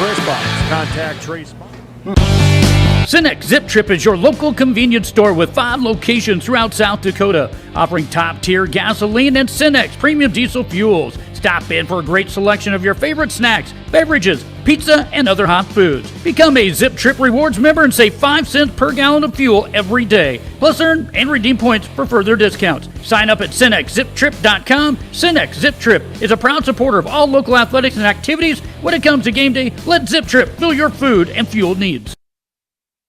press box. Contact Trace. Cenex Zip Trip is your local convenience store with 5 locations throughout South Dakota, offering top-tier gasoline and Cenex premium diesel fuels. Stop in for a great selection of your favorite snacks, beverages, pizza, and other hot foods. Become a Zip Trip Rewards member and save 5 cents per gallon of fuel every day. Plus, earn and redeem points for further discounts. Sign up at CenexZipTrip.com. Cenex Zip Trip is a proud supporter of all local athletics and activities. When it comes to game day, let Zip Trip fill your food and fuel needs.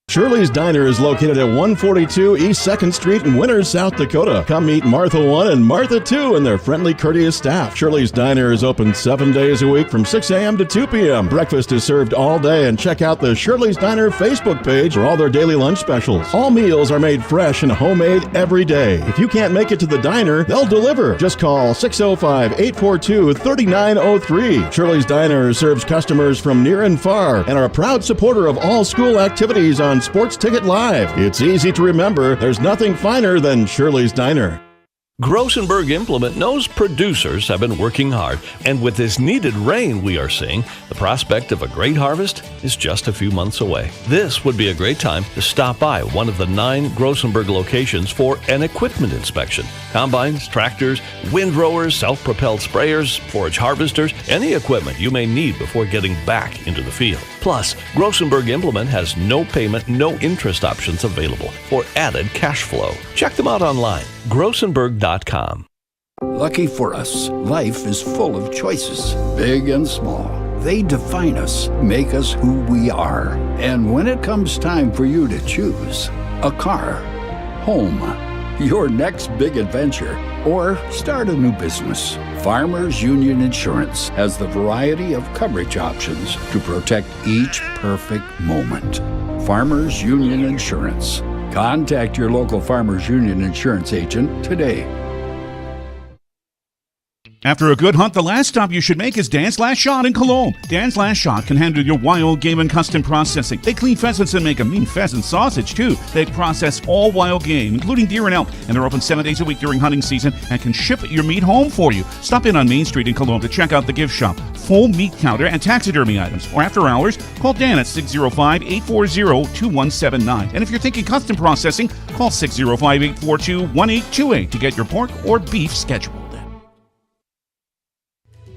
Shirley's Diner is located at 142 East 2nd Street in Winters, South Dakota. Come meet Martha 1 and Martha 2 and their friendly, courteous staff. Shirley's Diner is open 7 days a week from 6 a.m. to 2 p.m. Breakfast is served all day, and check out the Shirley's Diner Facebook page for all their daily lunch specials. All meals are made fresh and homemade every day. If you can't make it to the diner, they'll deliver. Just call 605-842-3903. Shirley's Diner serves customers from near and far and are a proud supporter of all school activities on Sports Ticket Live. It's easy to remember. There's nothing finer than Shirley's Diner. Grosenberg Implement knows producers have been working hard, and with this needed rain we are seeing, the prospect of a great harvest is just a few months away. This would be a great time to stop by one of the 9 Grosenberg locations for an equipment inspection. Combines, tractors, windrowers, self-propelled sprayers, forage harvesters, any equipment you may need before getting back into the field. Plus, Grosenberg Implement has no payment, no interest options available for added cash flow. Check them out online, grosenberg.com. Lucky for us, life is full of choices, big and small. They define us, make us who we are. And when it comes time for you to choose, a car, home, your next big adventure, or start a new business, Farmers Union Insurance has the variety of coverage options to protect each perfect moment. Farmers Union Insurance. Contact your local Farmers Union Insurance agent today. After a good hunt, the last stop you should make is Dan's Last Shot in Colome. Dan's Last Shot can handle your wild game and custom processing. They clean pheasants and make a mean pheasant sausage, too. They process all wild game, including deer and elk, and they're open 7 days a week during hunting season and can ship your meat home for you. Stop in on Main Street in Colome to check out the gift shop, full meat counter, and taxidermy items. Or after hours, call Dan at 605-840-2179. And if you're thinking custom processing, call 605-842-1828 to get your pork or beef scheduled.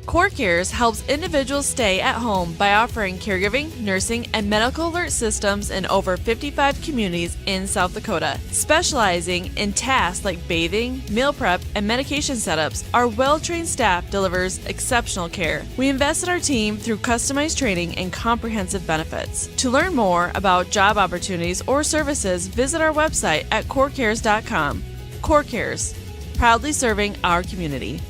Core Cares helps individuals stay at home by offering caregiving, nursing, and medical alert systems in over 55 communities in South Dakota. Specializing in tasks like bathing, meal prep, and medication setups, our well-trained staff delivers exceptional care. We invest in our team through customized training and comprehensive benefits. To learn more about job opportunities or services, visit our website at corecares.com. Core Cares, proudly serving our community.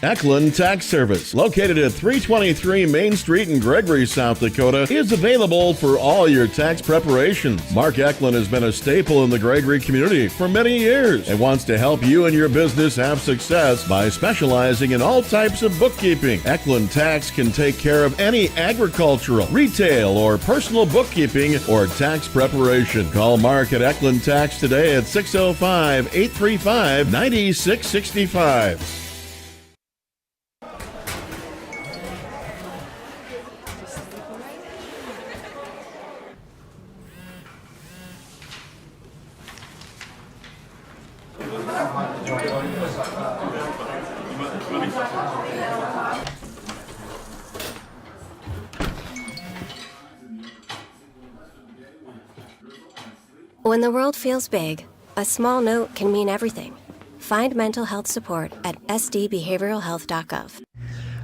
Eklund Tax Service, located at 323 Main Street in Gregory, South Dakota, is available for all your tax preparations. Mark Eklund has been a staple in the Gregory community for many years and wants to help you and your business have success by specializing in all types of bookkeeping. Eklund Tax can take care of any agricultural, retail, or personal bookkeeping or tax preparation. Call Mark at Eklund Tax today at 605-835-9665. When the world feels big, a small note can mean everything. Find mental health support at sdbehavioralhealth.gov.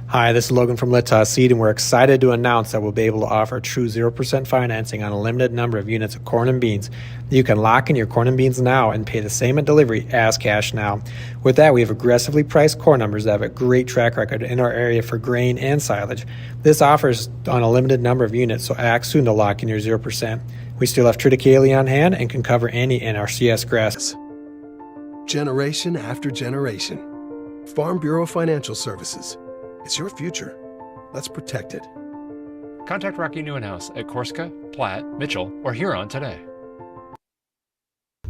Hi, this is Logan from Lit Seed, and we're excited to announce that we'll be able to offer true 0% financing on a limited number of units of corn and beans. You can lock in your corn and beans now and pay the same at delivery as cash now. With that, we have aggressively priced corn numbers that have a great track record in our area for grain and silage. This offer is on a limited number of units, so act soon to lock in your 0%. We still have triticale on hand and can cover any NRCS grasses. Generation after generation. Farm Bureau Financial Services. It's your future. Let's protect it. Contact Rocky Neuenhuis at Corsica, Platte, Mitchell, or Huron today.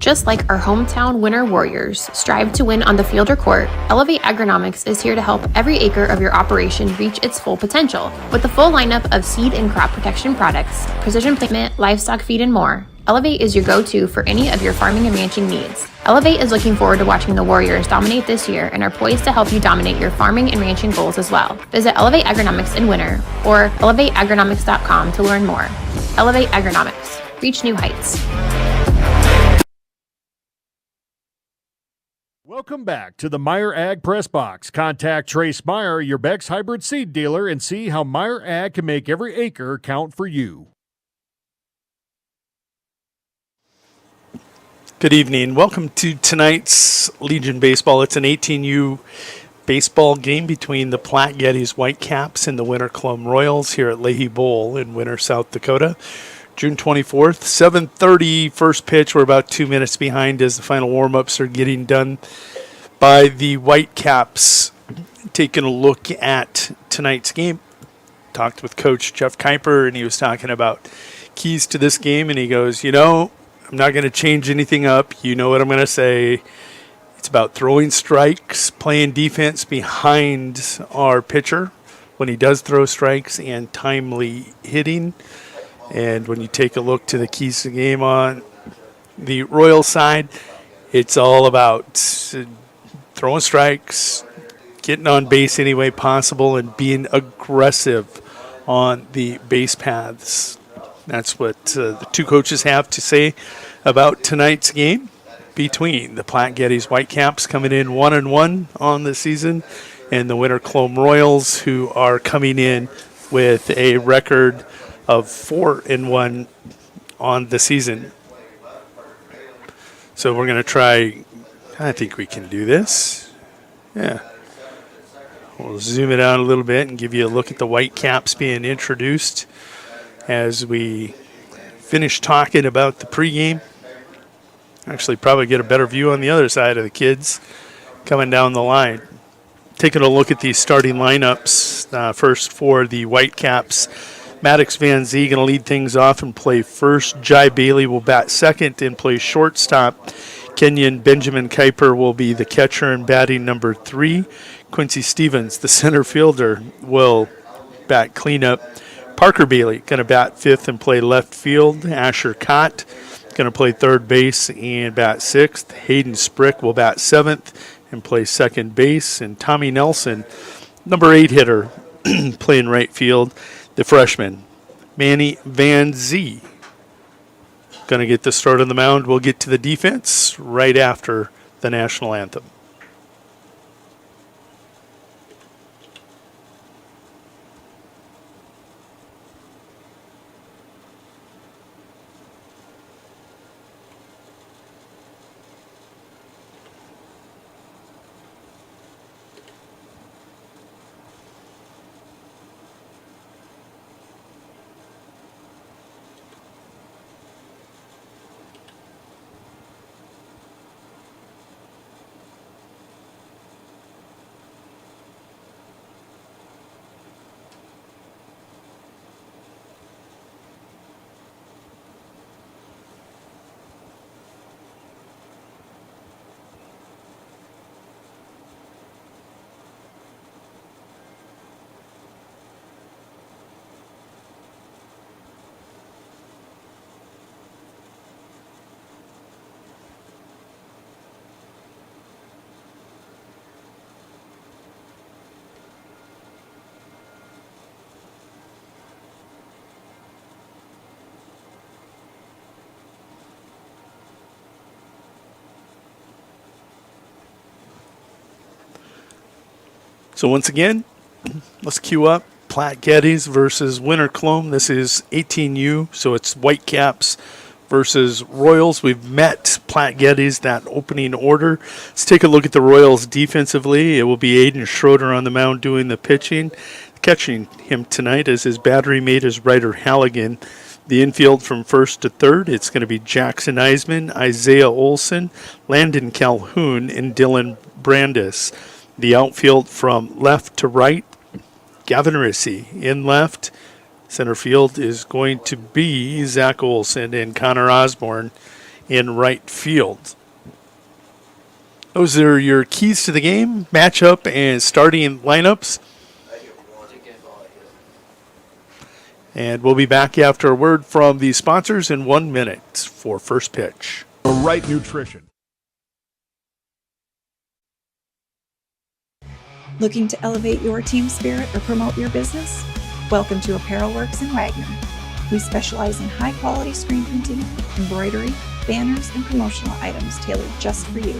Just like our hometown winter warriors strive to win on the field or court, Elevate Agronomics is here to help every acre of your operation reach its full potential. With the full lineup of seed and crop protection products, precision placement, livestock feed, and more, Elevate is your go-to for any of your farming and ranching needs. Elevate is looking forward to watching the Warriors dominate this year and are poised to help you dominate your farming and ranching goals as well. Visit Elevate Agronomics in winter or elevateagronomics.com to learn more. Elevate Agronomics. Reach new heights. Welcome back to the Meyer Ag Press Box. Contact Trace Meyer, your Beck's hybrid seed dealer, and see how Meyer Ag can make every acre count for you. Good evening. Welcome to tonight's Legion Baseball. It's an 18U baseball game between the Platte Geddes Whitecaps and the Winter Colome Royals here at Leahy Bowl in Winter, South Dakota. June 24th, 7:30 first pitch. We're about 2 minutes behind as the final warm-ups are getting done by the Whitecaps. Taking a look at tonight's game. Talked with Coach Jeff Kuiper, and he was talking about keys to this game, and he goes, I'm not going to change anything up. You know what I'm going to say. It's about throwing strikes, playing defense behind our pitcher when he does throw strikes, and timely hitting. And when you take a look to the keys to the game on the Royal side, it's all about throwing strikes, getting on base any way possible, and being aggressive on the base paths. That's what the two coaches have to say about tonight's game between the Platte Geddes Whitecaps coming in 1-1 on the season and the Winter Colome Royals, who are coming in with a record of 4-1 on the season. So we're going to try. I think we can do this. Yeah. We'll zoom it out a little bit and give you a look at the Whitecaps being introduced as we finish talking about the pregame. Actually, probably get a better view on the other side of the kids coming down the line. Taking a look at these starting lineups. First for the Whitecaps, Maddox Van Zee going to lead things off and play first. Jai Bailey will bat second and play shortstop. Kenyon Benjamin Kuiper will be the catcher and batting number 3. Quincy Stevens, the center fielder, will bat cleanup. Parker Bailey going to bat 5th and play left field. Asher Cott going to play third base and bat 6th. Hayden Sprick will bat 7th and play second base. And Tommy Nelson, number 8 hitter, playing right field. The freshman, Manny Van Zee, going to get the start on the mound. We'll get to the defense right after the national anthem. So once again, let's cue up Platte Geddes versus Winter Colome. This is 18U, so it's Whitecaps versus Royals. We've met Platte Geddes, that opening order. Let's take a look at the Royals defensively. It will be Aiden Schroeder on the mound doing the pitching. Catching him tonight as his battery mate is Ryder Halligan. The infield from first to third, it's going to be Jackson Eisman, Isaiah Olson, Landon Calhoun, and Dylan Brandis. The outfield from left to right, Gavin Rissy in left. Center field is going to be Zach Olson, and Connor Osborne in right field. Those are your keys to the game, matchup, and starting lineups. And we'll be back after a word from the sponsors in 1 minute for first pitch. The right nutrition. Looking to elevate your team spirit or promote your business? Welcome to Apparel Works in Wagner. We specialize in high-quality screen printing, embroidery, banners, and promotional items tailored just for you.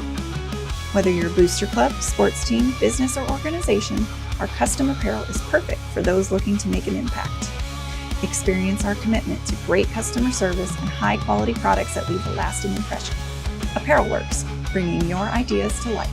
Whether you're a booster club, sports team, business, or organization, our custom apparel is perfect for those looking to make an impact. Experience our commitment to great customer service and high-quality products that leave a lasting impression. Apparel Works, bringing your ideas to life.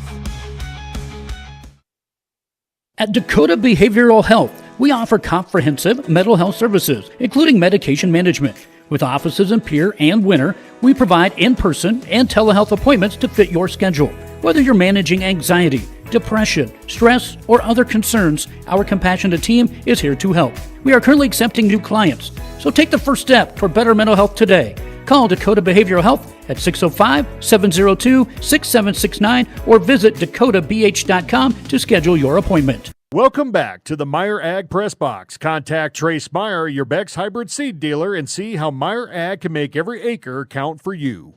At Dakota Behavioral Health, we offer comprehensive mental health services, including medication management. With offices in Pierre and Winter, we provide in-person and telehealth appointments to fit your schedule. Whether you're managing anxiety, depression, stress, or other concerns, our compassionate team is here to help. We are currently accepting new clients, so take the first step toward better mental health today. Call Dakota Behavioral Health at 605-702-6769 or visit dakotabh.com to schedule your appointment. Welcome back to the Meyer Ag Press Box. Contact Trace Meyer, your Beck's hybrid seed dealer, and see how Meyer Ag can make every acre count for you.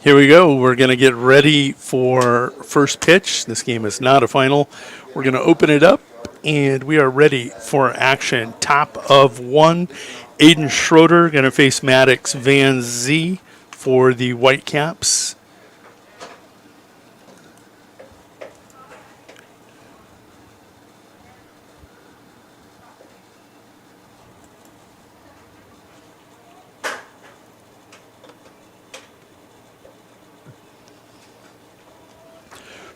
Here we go. We're going to get ready for first pitch. This game is not a final. We're going to open it up, and we are ready for action. Top of one, Aiden Schroeder going to face Maddox Van Zee for the Whitecaps.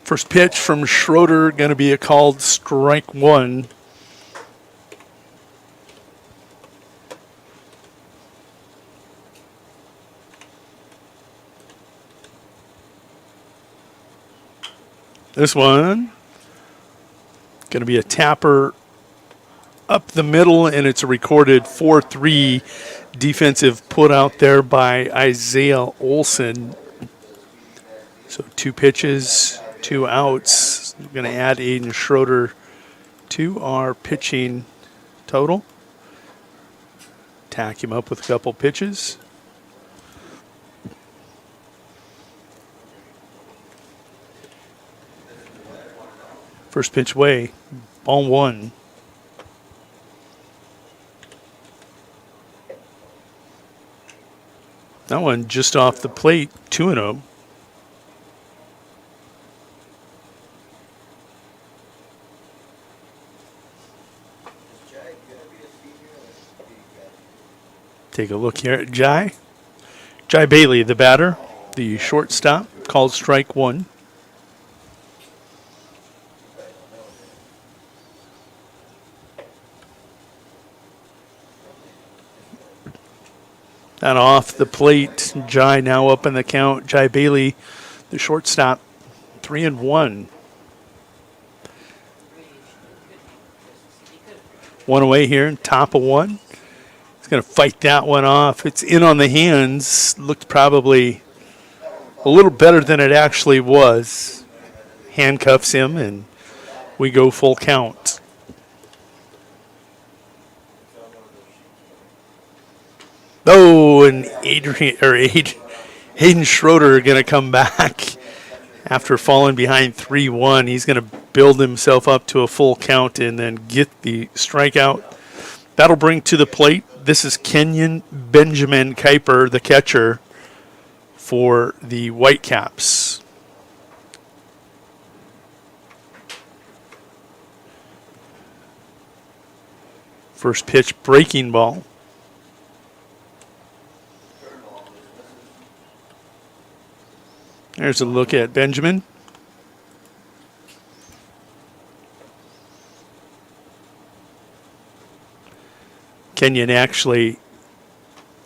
First pitch from Schroeder going to be a called strike one. This one going to be a tapper up the middle, and it's a recorded 4-3 defensive put out there by Isaiah Olson. So 2 pitches. 2 outs. I'm going to add Aiden Schroeder to our pitching total. Tack him up with a couple pitches. First pitch way, ball 1. That one just off the plate, 2-0. Take a look here at Jai. Jai Bailey, the batter, the shortstop, called strike one. And off the plate, Jai now up in the count. Jai Bailey, the shortstop, 3-1. One away here, top of one. He's going to fight that one off. It's in on the hands. Looked probably a little better than it actually was. Handcuffs him, and we go full count. Oh, and Hayden Schroeder going to come back after falling behind 3-1. He's going to build himself up to a full count and then get the strikeout. That'll bring to the plate. This is Kenyon Benjamin Kuiper, the catcher for the Whitecaps. First pitch, breaking ball. There's a look at Benjamin. Kenyon actually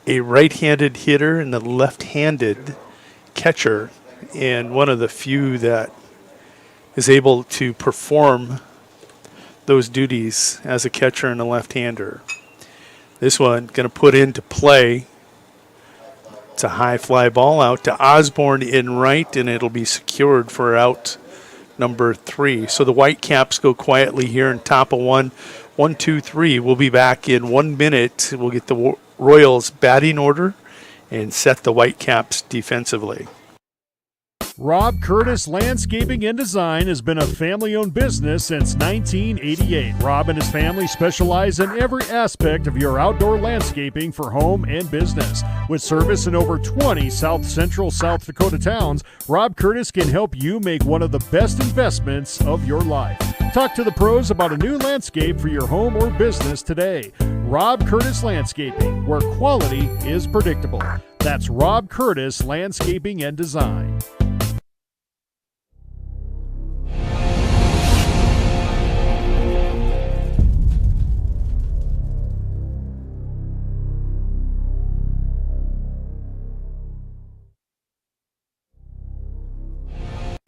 a right-handed hitter and a left-handed catcher, and one of the few that is able to perform those duties as a catcher and a left-hander. This one going to put into play. It's a high fly ball out to Osborne in right, and it'll be secured for out number 3. So the Whitecaps go quietly here in top of 1. 1, 2, 3. We'll be back in 1 minute. We'll get the Royals batting order and set the Whitecaps defensively. Rob Curtis Landscaping and Design has been a family-owned business since 1988. Rob and his family specialize in every aspect of your outdoor landscaping for home and business. With service in over 20 South Central South Dakota towns, Rob Curtis can help you make one of the best investments of your life. Talk to the pros about a new landscape for your home or business today. Rob Curtis Landscaping, where quality is predictable. That's Rob Curtis Landscaping and Design.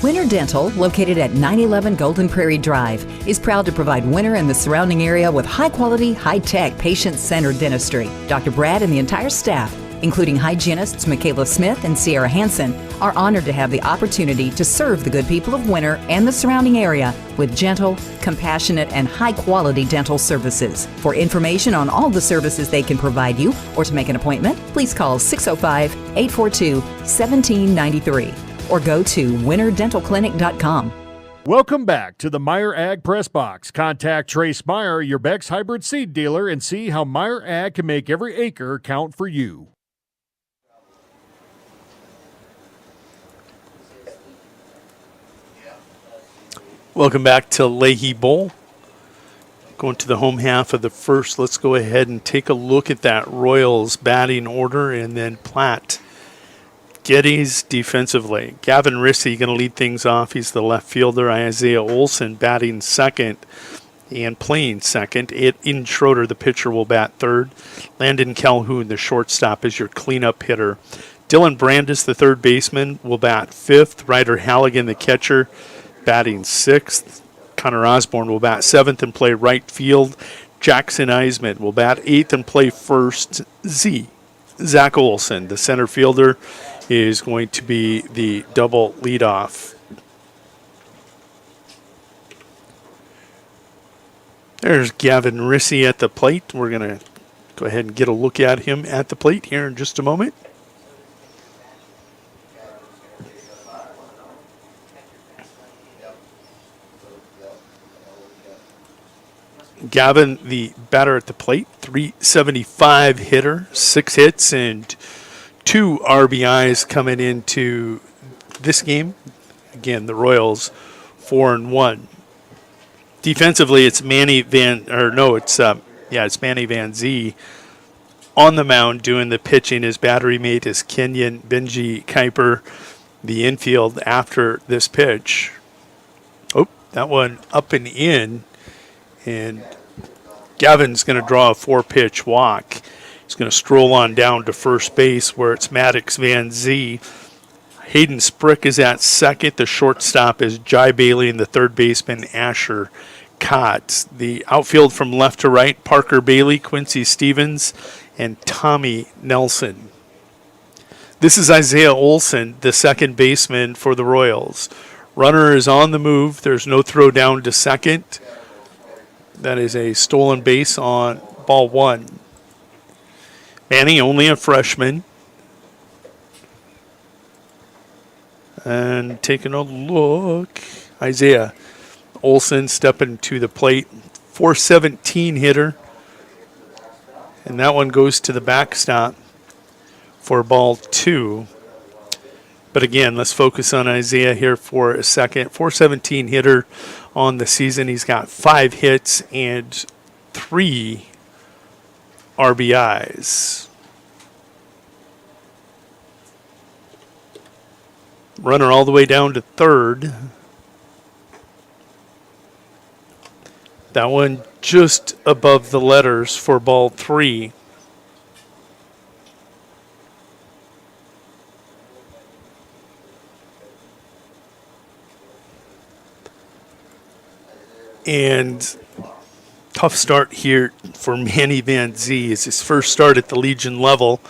Winter Dental, located at 911 Golden Prairie Drive, is proud to provide Winter and the surrounding area with high-quality, high-tech, patient-centered dentistry. Dr. Brad and the entire staff, including hygienists Michaela Smith and Sierra Hansen, are honored to have the opportunity to serve the good people of Winter and the surrounding area with gentle, compassionate, and high-quality dental services. For information on all the services they can provide you or to make an appointment, please call 605-842-1793. or go to winterdentalclinic.com. Welcome back to the Meyer Ag Press Box. Contact Trace Meyer, your Beck's hybrid seed dealer, and see how Meyer Ag can make every acre count for you. Welcome back to Leahy Bowl. Going to the home half of the first. Let's go ahead and take a look at that Royals batting order and then Platte. Geddes defensively. Gavin Rissy going to lead things off. He's the left fielder. Isaiah Olson batting second and playing second. In Schroeder, the pitcher, will bat third. Landon Calhoun, the shortstop, is your cleanup hitter. Dylan Brandis, the third baseman, will bat fifth. Ryder Halligan, the catcher, batting sixth. Connor Osborne will bat seventh and play right field. Jackson Eisman will bat eighth and play first. Zach Olson, the center fielder, is going to be the double leadoff. There's Gavin Rissy at the plate. We're going to go ahead and get a look at him at the plate here in just a moment. Gavin, the batter at the plate, 375 hitter, 6 hits and 2 RBIs coming into this game. Again, the Royals 4-1. Defensively, it's Manny Van Zee on the mound doing the pitching. His battery mate is Kenyon Benji Kuiper, the infield after this pitch. Oh, that one up and in. And Gavin's going to draw a 4-pitch walk. He's going to stroll on down to first base where it's Maddox Van Zee. Hayden Sprick is at second. The shortstop is Jai Bailey and the third baseman Asher Cott. The outfield from left to right, Parker Bailey, Quincy Stevens, and Tommy Nelson. This is Isaiah Olson, the second baseman for the Royals. Runner is on the move. There's no throw down to second. That is a stolen base on ball one. Manny, only a freshman. And taking a look, Isaiah Olson stepping to the plate. 417 hitter. And that one goes to the backstop for ball 2. But again, let's focus on Isaiah here for a second. 417 hitter on the season. He's got 5 hits and 3 RBIs. Runner all the way down to third. That one just above the letters for ball 3. And tough start here for Manny Van Zee. It's his first start at the Legion level.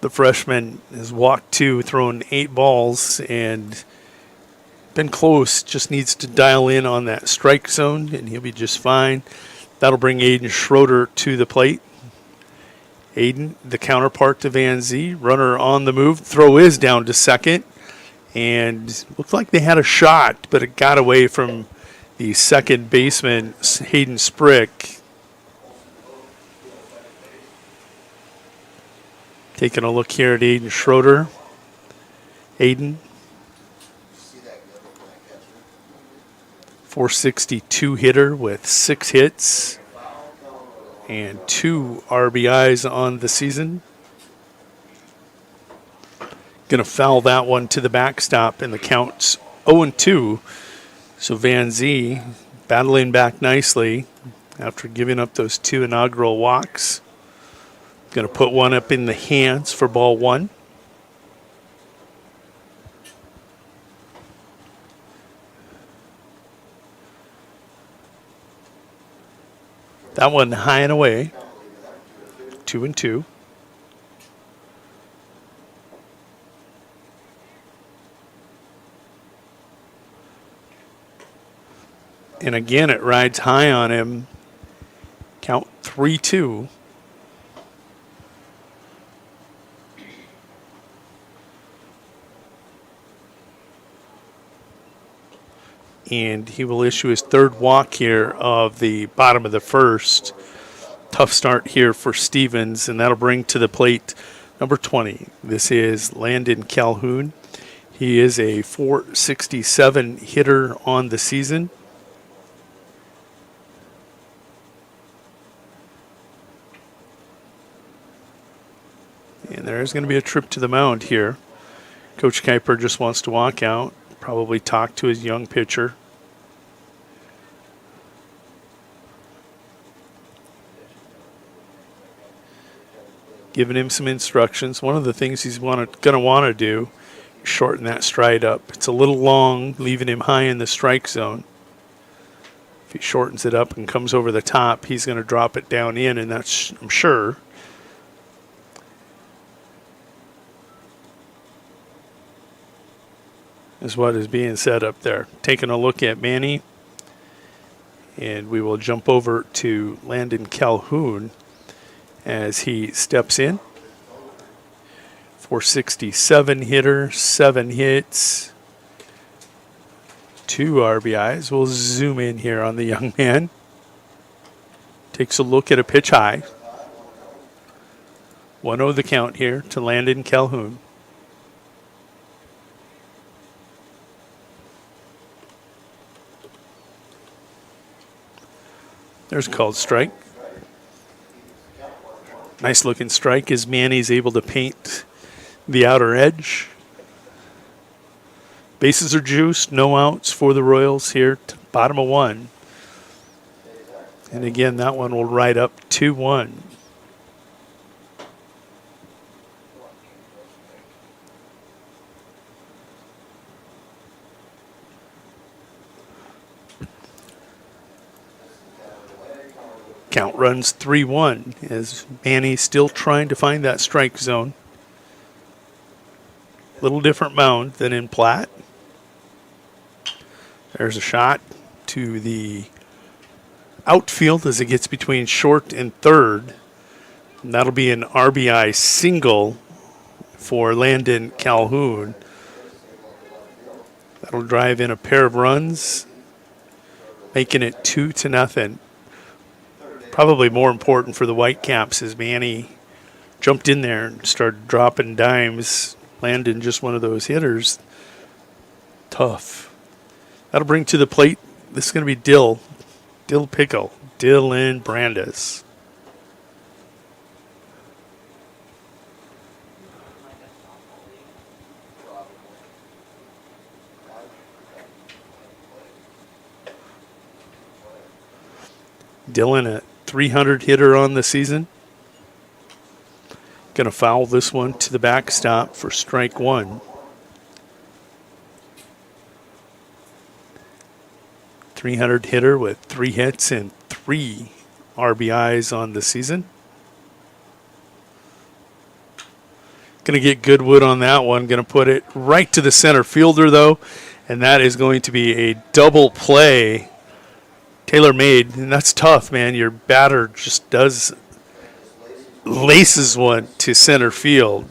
The freshman has walked 2, thrown 8 balls, and been close. Just needs to dial in on that strike zone, and he'll be just fine. That'll bring Aiden Schroeder to the plate. Aiden, the counterpart to Van Zee, runner on the move. Throw is down to second, and looked like they had a shot, but it got away from the second baseman, Hayden Sprick. Taking a look here at Aiden Schroeder. Aiden, 462 hitter with 6 hits and 2 RBIs on the season. Going to foul that one to the backstop, and the count's 0-2. So Van Zee battling back nicely after giving up those 2 inaugural walks. Going to put one up in the hands for ball 1. That one high and away. 2-2. And again, it rides high on him. Count 3-2. And he will issue his 3rd walk here of the bottom of the 1st. Tough start here for Stevens, and that'll bring to the plate number 20. This is Landon Calhoun. He is a 467 hitter on the season. And there's going to be a trip to the mound here. Coach Kuiper just wants to walk out. Probably talk to his young pitcher. Giving him some instructions. One of the things he's going to want to do is shorten that stride up. It's a little long, leaving him high in the strike zone. If he shortens it up and comes over the top, he's going to drop it down in, and that's, I'm sure, is what is being said up there. Taking a look at Manny, and we will jump over to Landon Calhoun as he steps in. 467 hitter, 7 hits, 2 RBIs. We'll zoom in here on the young man. Takes a look at a pitch high. 1-0 the count here to Landon Calhoun. There's a called strike. Nice looking strike as Manny's able to paint the outer edge. Bases are juiced, no outs for the Royals here to bottom of 1. And again, that one will ride up 2-1. Count runs 3-1 as Manny still trying to find that strike zone. Little different mound than in Platte. There's a shot to the outfield as it gets between short and third. And that'll be an RBI single for Landon Calhoun. That'll drive in a pair of runs, making it 2-0. Probably more important for the Whitecaps as Manny jumped in there and started dropping dimes. Landon, just one of those hitters. Tough. That'll bring to the plate. This is going to be Dill Pickle, Dylan Brandes. Dylan, a 300 hitter on the season. Going to foul this one to the backstop for strike 1. .300 hitter with 3 hits and 3 RBIs on the season. Going to get Goodwood on that one. Going to put it right to the center fielder, though. And that is going to be a double play. Tailor-made. And that's tough, man. Your batter just laces one to center field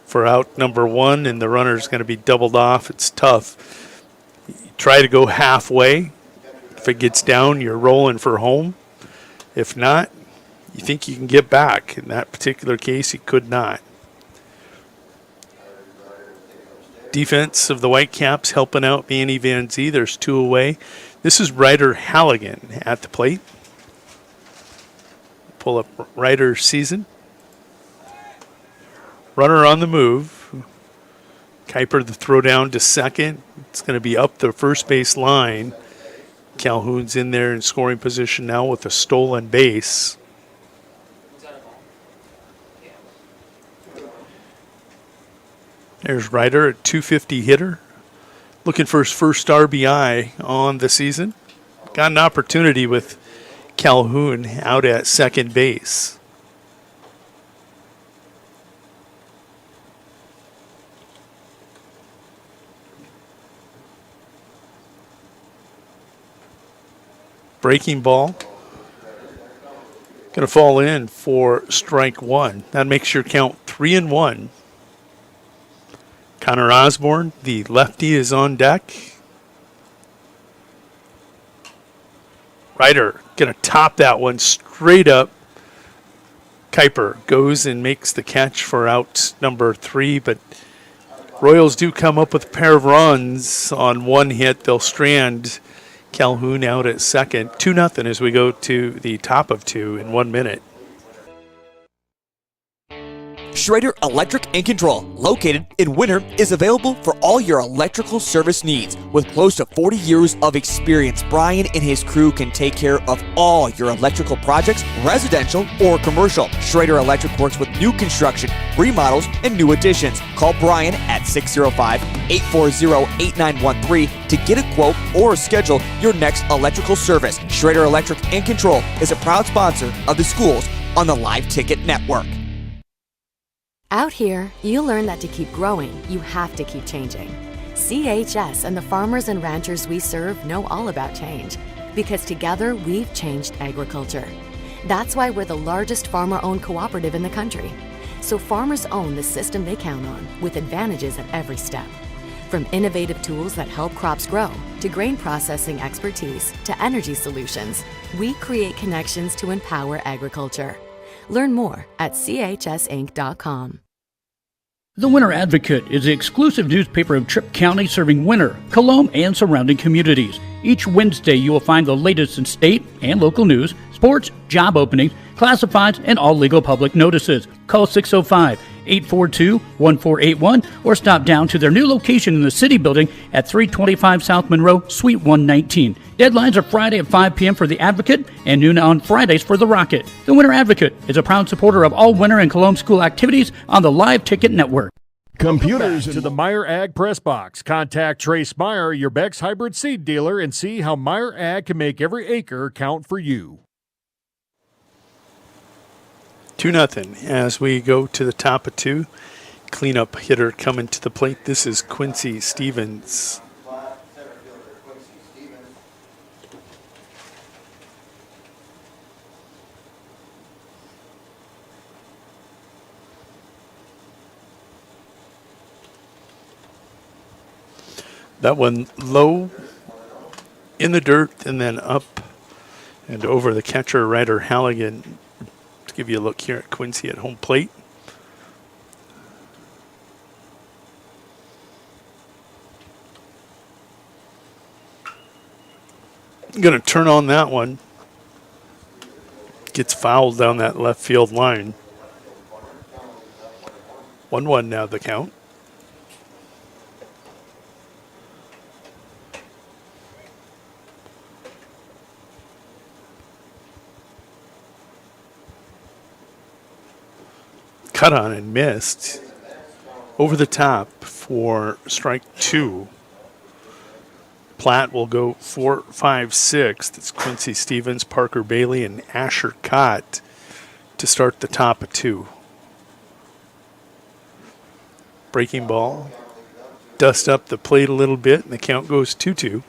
for out number one, and the runner's going to be doubled off. It's tough. You try to go halfway. If it gets down, you're rolling for home. If not, you think you can get back. In that particular case, he could not. Defense of the Whitecaps helping out Manny Van Zee. There's 2 away. This is Ryder Halligan at the plate. Pull up Ryder's season. Runner on the move. Kuiper the throw down to second. It's going to be up the first base line. Calhoun's in there in scoring position now with a stolen base. There's Ryder, a .250 hitter. Looking for his first RBI on the season. Got an opportunity with Calhoun out at second base. Breaking ball. Going to fall in for strike one. That makes your count 3-1. Connor Osborne, the lefty, is on deck. Ryder going to top that one straight up. Kuiper goes and makes the catch for out number 3, but Royals do come up with a pair of runs on one hit. They'll strand Calhoun out at second. 2-0 as we go to the top of 2 in 1 minute. Schrader Electric and Control, located in Winter, is available for all your electrical service needs. With close to 40 years of experience, Brian and his crew can take care of all your electrical projects, residential or commercial. Schrader Electric works with new construction, remodels, and new additions. Call Brian at 605-840-8913 to get a quote or schedule your next electrical service. Schrader Electric and Control is a proud sponsor of the schools on the Live Ticket Network. Out here, you learn that to keep growing, you have to keep changing. CHS and the farmers and ranchers we serve know all about change, because together we've changed agriculture. That's why we're the largest farmer-owned cooperative in the country. So farmers own the system they count on, with advantages at every step. From innovative tools that help crops grow, to grain processing expertise, to energy solutions, we create connections to empower agriculture. Learn more at chsinc.com. The Winter Advocate is the exclusive newspaper of Tripp County serving Winter, Colome, and surrounding communities. Each Wednesday you will find the latest in state and local news, sports, job openings, classifieds, and all legal public notices. Call 605-842-1481 or stop down to their new location in the City Building at 325 South Monroe, Suite 119. Deadlines are Friday at 5 p.m. for the Advocate and noon on Fridays for the Rocket. The Winter Advocate is a proud supporter of all Winter and Colome school activities on the Live Ticket Network. Computers to the Meyer Ag Press Box. Contact Trace Meyer, your Beck's hybrid seed dealer, and see how Meyer Ag can make every acre count for you. 2-0 as we go to the top of 2. Cleanup hitter coming to the plate. This is Quincy Stevens. That one low in the dirt and then up and over the catcher, Ryder Halligan. To give you a look here at Quincy at home plate. Going to turn on that one. Gets fouled down that left field line. 1-1 now the count. Cut on and missed. Over the top for strike 2. Platte will go 4, 5, 6. It's Quincy Stevens, Parker Bailey, and Asher Cott to start the top of 2. Breaking ball. Dust up the plate a little bit, and the count goes 2-2.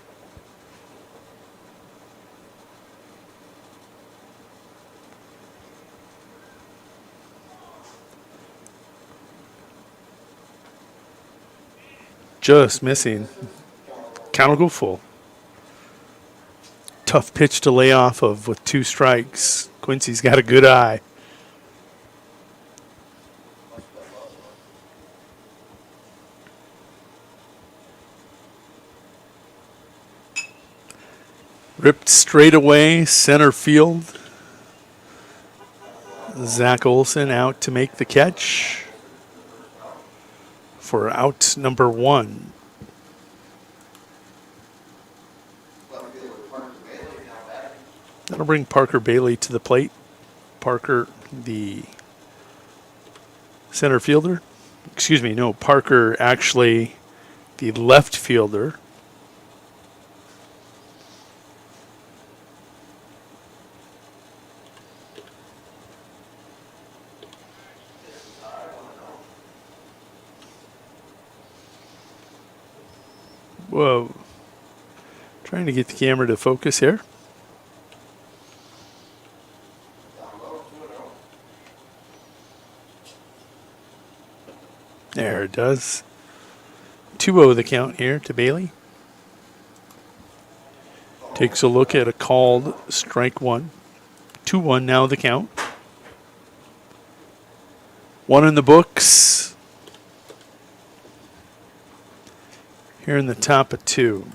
Just missing. Count will go full. Tough pitch to lay off of with 2 strikes. Quincy's got a good eye. Ripped straight away, center field. Zach Olson out to make the catch for out number 1. That'll bring Parker Bailey to the plate. Parker, the center fielder. Excuse me, no, Parker actually the left fielder. Whoa. Trying to get the camera to focus here. There it does. 2-0 the count here to Bailey. Takes a look at a called strike 1. 2-1 now the count. 1 in the books. Here in the top of 2.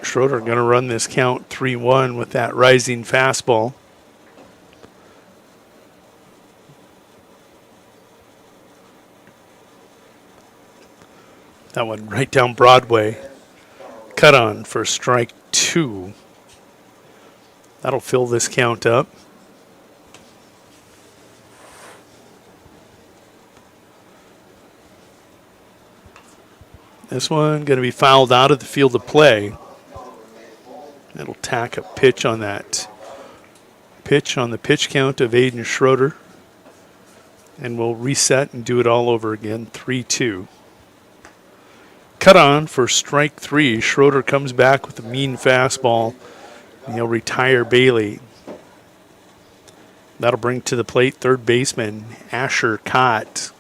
Schroeder going to run this count 3-1 with that rising fastball. That one right down Broadway. Cut on for strike 2. That'll fill this count up. This one going to be fouled out of the field of play. It'll tack a pitch on that. Pitch on the pitch count of Aiden Schroeder. And we'll reset and do it all over again. 3-2. Cut on for strike 3. Schroeder comes back with a mean fastball. And he'll retire Bailey. That'll bring to the plate third baseman Asher Cott.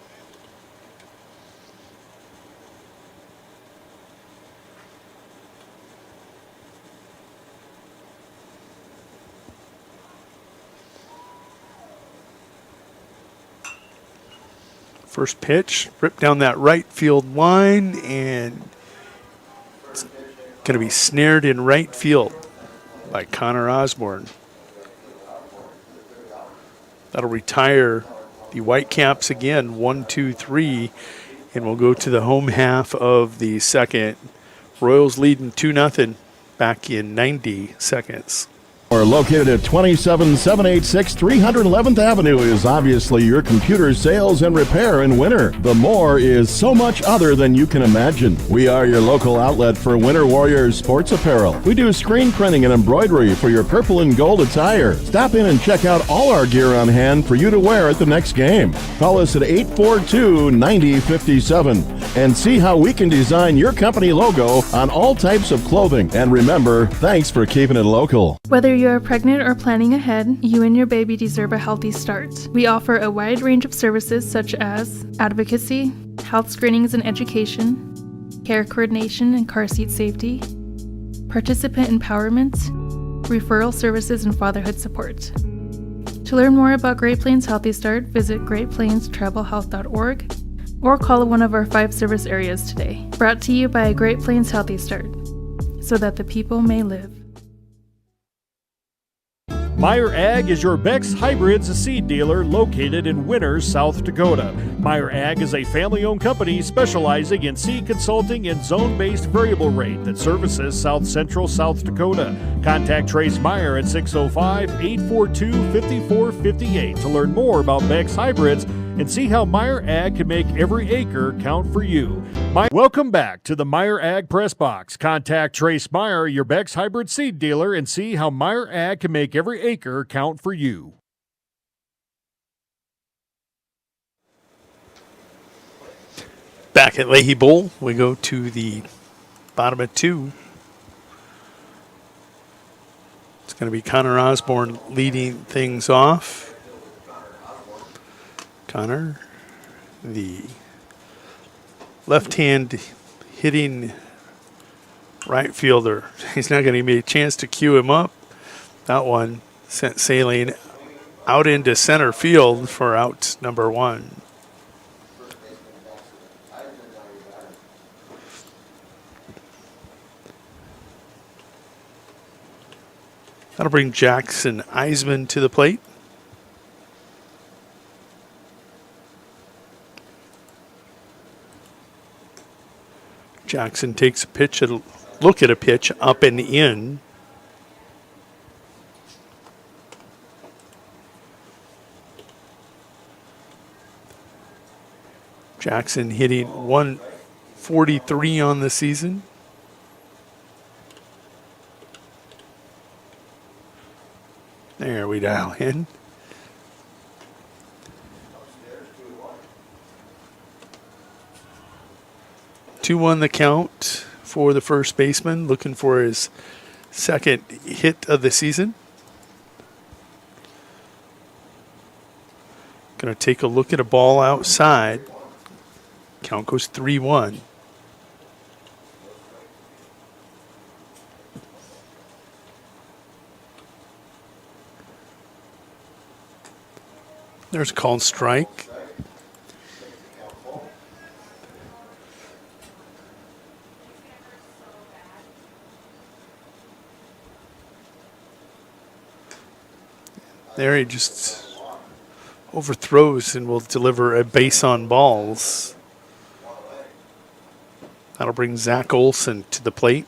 First pitch, ripped down that right field line, and it's going to be snared in right field by Connor Osborne. That'll retire the Whitecaps again, 1-2-3, and we'll go to the home half of the second. Royals leading 2-0 back in 90 seconds. Are located at 27786 311th Avenue is obviously your computer sales and repair in winter. The more is so much other than you can imagine. We are your local outlet for Winter Warriors sports apparel. We do screen printing and embroidery for your purple and gold attire. Stop in and check out all our gear on hand for you to wear at the next game. Call us at 842-9057 and see how we can design your company logo on all types of clothing. And remember, thanks for keeping it local. Whether you're pregnant or planning ahead, you and your baby deserve a healthy start. We offer a wide range of services such as advocacy, health screenings and education, care coordination and car seat safety, participant empowerment, referral services, and fatherhood support. To learn more about Great Plains Healthy Start, visit greatplainstravelhealth.org or call one of our 5 service areas today. Brought to you by Great Plains Healthy Start, so that the people may live. Meyer Ag is your Beck's Hybrids seed dealer located in Winters, South Dakota. Meyer Ag is a family-owned company specializing in seed consulting and zone-based variable rate that services South Central South Dakota. Contact Trace Meyer at 605-842-5458 to learn more about Beck's Hybrids and see how Meyer Ag can make every acre count for you. Welcome back to the Meyer Ag Press Box. Contact Trace Meyer, your Beck's Hybrid seed dealer, and see how Meyer Ag can make every acre count for you. Back at Leahy Bowl, we go to the bottom of 2. It's going to be Connor Osborne leading things off. Connor, the left-hand hitting right fielder. He's not going to give me a chance to cue him up. That one sent sailing out into center field for out number 1. That'll bring Jackson Eisman to the plate. Jackson takes a look at a pitch up and in. Jackson hitting 143 on the season. There we dial in. Two on the count for the first baseman, looking for his second hit of the season. Going to take a look at a ball outside. Count goes 3-1. There's a called strike. There he just overthrows and will deliver a base on balls. That'll bring Zach Olson to the plate.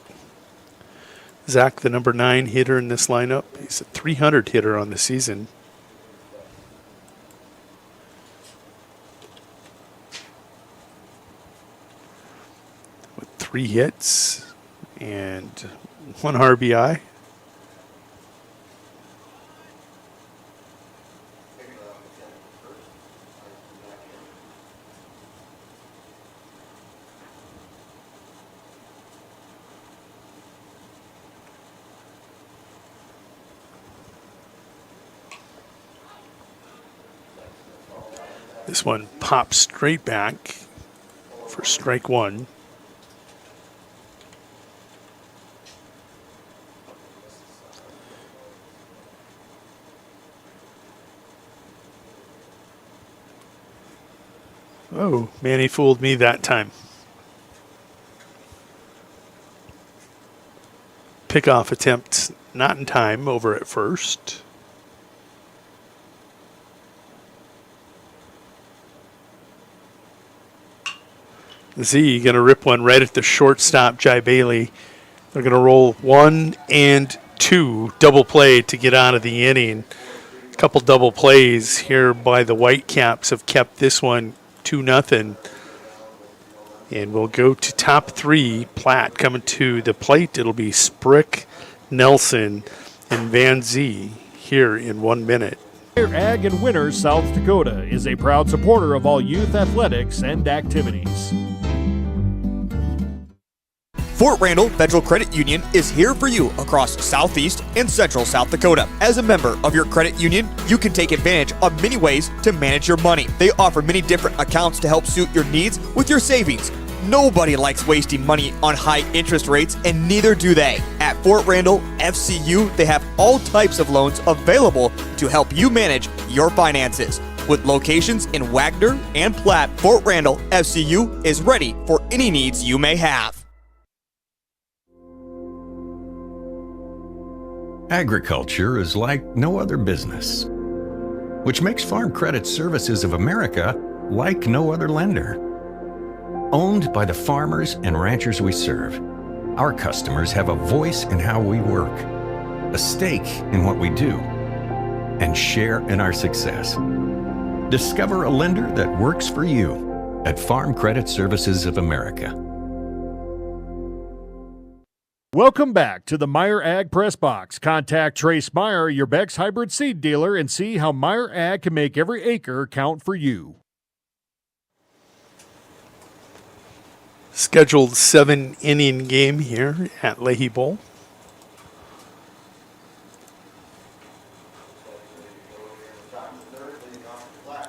Zach, the number 9 hitter in this lineup. He's a 300 hitter on the season. With 3 hits and 1 RBI. This one pops straight back for strike 1. Oh, man, he fooled me that time. Pickoff attempt not in time over at first. Z going to rip one right at the shortstop, Jai Bailey. They're going to roll 1 and 2 double play to get out of the inning. A couple double plays here by the Whitecaps have kept this one 2-0. And we'll go to top 3. Platte coming to the plate. It'll be Sprick, Nelson, and Van Zee here in 1 minute. Ag and Winners, South Dakota is a proud supporter of all youth athletics and activities. Fort Randall Federal Credit Union is here for you across Southeast and Central South Dakota. As a member of your credit union, you can take advantage of many ways to manage your money. They offer many different accounts to help suit your needs with your savings. Nobody likes wasting money on high interest rates, and neither do they. At Fort Randall FCU, they have all types of loans available to help you manage your finances. With locations in Wagner and Platte, Fort Randall FCU is ready for any needs you may have. Agriculture is like no other business, which makes Farm Credit Services of America like no other lender. Owned by the farmers and ranchers we serve, our customers have a voice in how we work, a stake in what we do, and share in our success. Discover a lender that works for you at Farm Credit Services of America. Welcome back to the Meyer Ag Press Box. Contact Trace Meyer, your Beck's hybrid seed dealer, and see how Meyer Ag can make every acre count for you. Scheduled 7-inning game here at Leahy Bowl.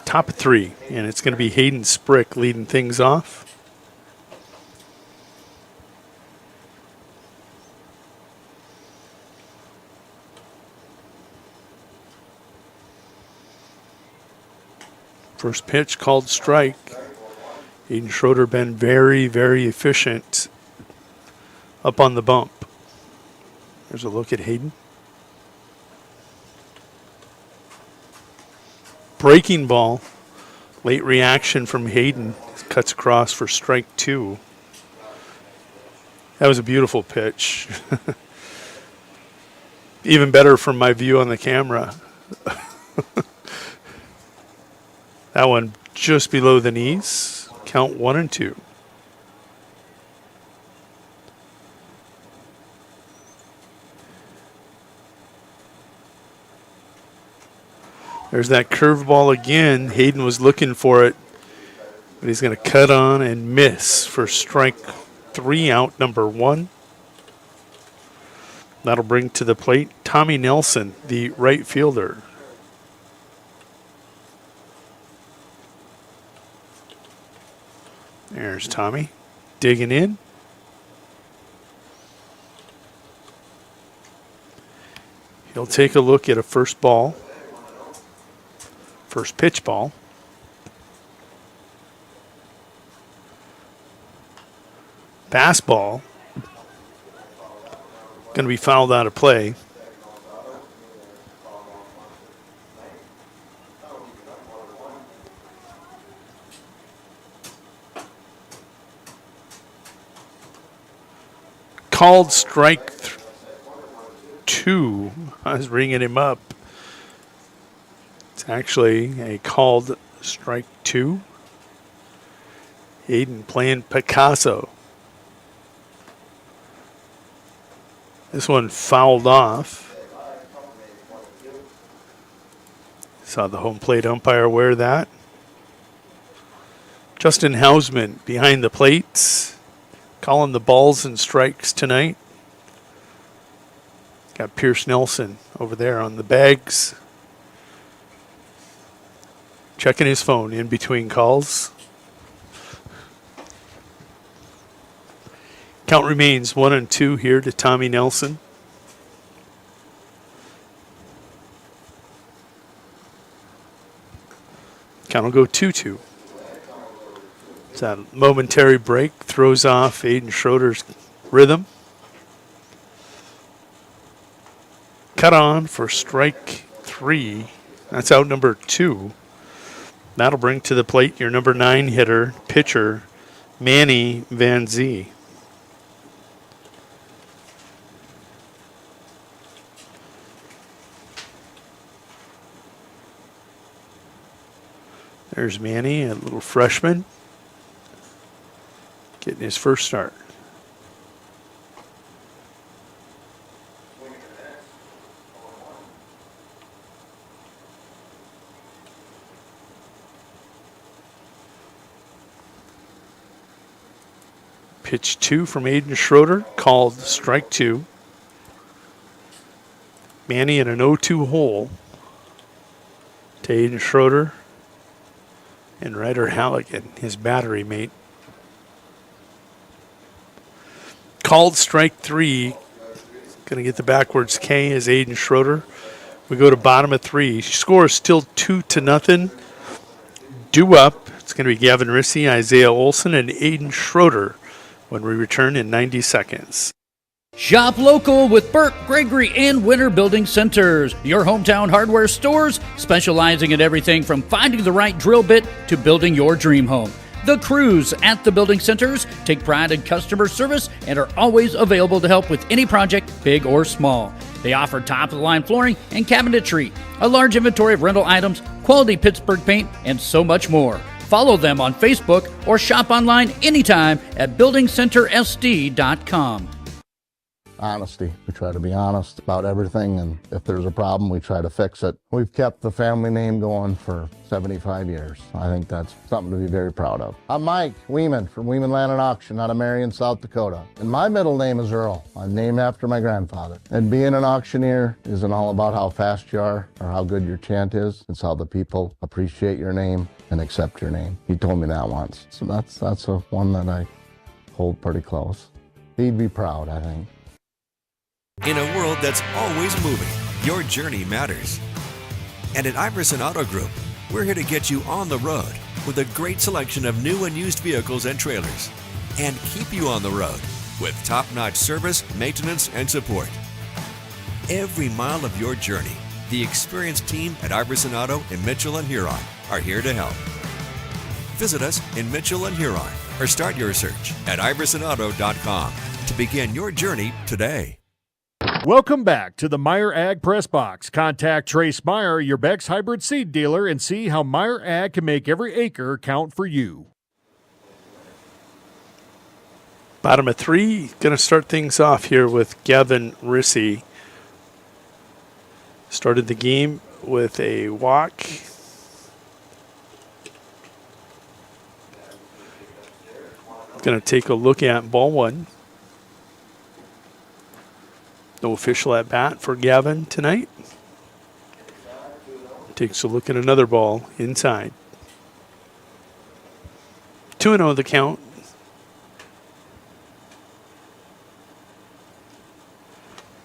Top of 3, and it's going to be Hayden Sprick leading things off. First pitch called strike. Hayden Schroeder been very, very efficient up on the bump. There's a look at Hayden. Breaking ball. Late reaction from Hayden. Cuts across for strike 2. That was a beautiful pitch. Even better from my view on the camera. That one just below the knees. Count 1 and 2. There's that curveball again. Hayden was looking for it, but he's going to cut on and miss for strike 3, out number 1. That'll bring to the plate Tommy Nelson, the right fielder. There's Tommy digging in. He'll take a look at a first pitch ball. Fastball. Going to be fouled out of play. Called strike 2. I was ringing him up. It's actually a called strike 2. Hayden playing Picasso. This one fouled off. Saw the home plate umpire wear that. Justin Hausman behind the plates. Calling the balls and strikes tonight. Got Pierce Nelson over there on the bags. Checking his phone in between calls. Count remains 1 and 2 here to Tommy Nelson. Count will go 2-2. It's that momentary break throws off Hayden Schroeder's rhythm. Cut on for strike 3. That's out number 2. That'll bring to the plate your number 9 hitter, pitcher, Manny Van Zee. There's Manny, a little freshman, getting his first start. Pitch 2 from Hayden Schroeder, called strike 2. Manny in an 0-2 hole to Hayden Schroeder and Ryder Halligan, his battery mate. Called strike 3. Going to get the backwards K as Hayden Schroeder. We go to bottom of 3. Score is still 2-0. Due up. It's going to be Gavin Rissy, Isaiah Olson, and Hayden Schroeder when we return in 90 seconds. Shop local with Burke, Gregory, and Winter Building Centers, your hometown hardware stores specializing in everything from finding the right drill bit to building your dream home. The crews at the building centers take pride in customer service and are always available to help with any project, big or small. They offer top-of-the-line flooring and cabinetry, a large inventory of rental items, quality Pittsburgh paint, and so much more. Follow them on Facebook or shop online anytime at buildingcentersd.com. honesty. We try to be honest about everything, and if there's a problem, we try to fix it. We've kept the family name going for 75 years. I think that's something to be very proud of. I'm Mike Weeman from Weeman Land and Auction out of Marion, South Dakota. And my middle name is Earl. I'm named after my grandfather. And being an auctioneer isn't all about how fast you are or how good your chant is. It's how the people appreciate your name and accept your name. He told me that once. So that's a one that I hold pretty close. He'd be proud, I think. In a world that's always moving, your journey matters. And at Iverson Auto Group, we're here to get you on the road with a great selection of new and used vehicles and trailers, and keep you on the road with top-notch service, maintenance, and support. Every mile of your journey, the experienced team at Iverson Auto in Mitchell and Huron are here to help. Visit us in Mitchell and Huron or start your search at iversonauto.com to begin your journey today. Welcome back to the Meyer Ag Press Box. Contact Trace Meyer, your Beck's hybrid seed dealer, and see how Meyer Ag can make every acre count for you. Bottom of 3, going to start things off here with Gavin Rissy. Started the game with a walk. Going to take a look at ball 1. No official at bat for Gavin tonight. Takes a look at another ball inside. 2-0 the count.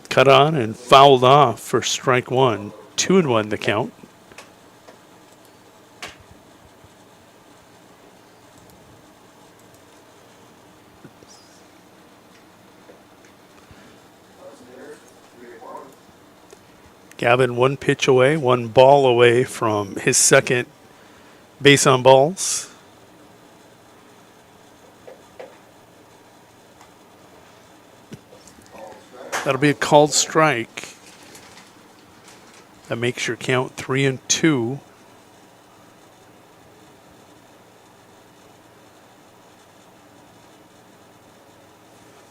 Cut on and fouled off for strike 1. 2-1 the count. Gavin 1 pitch away, 1 ball away from his second base on balls. That'll be a called strike. That makes your count 3-2.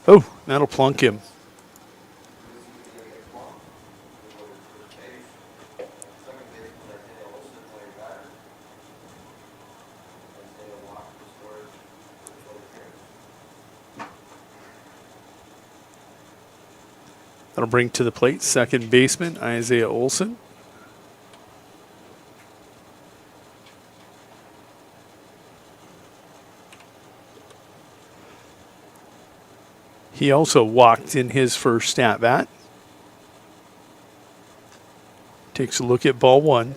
Oh, that'll plunk him. That'll bring to the plate second baseman Isaiah Olson. He also walked in his first at bat. Takes a look at ball 1.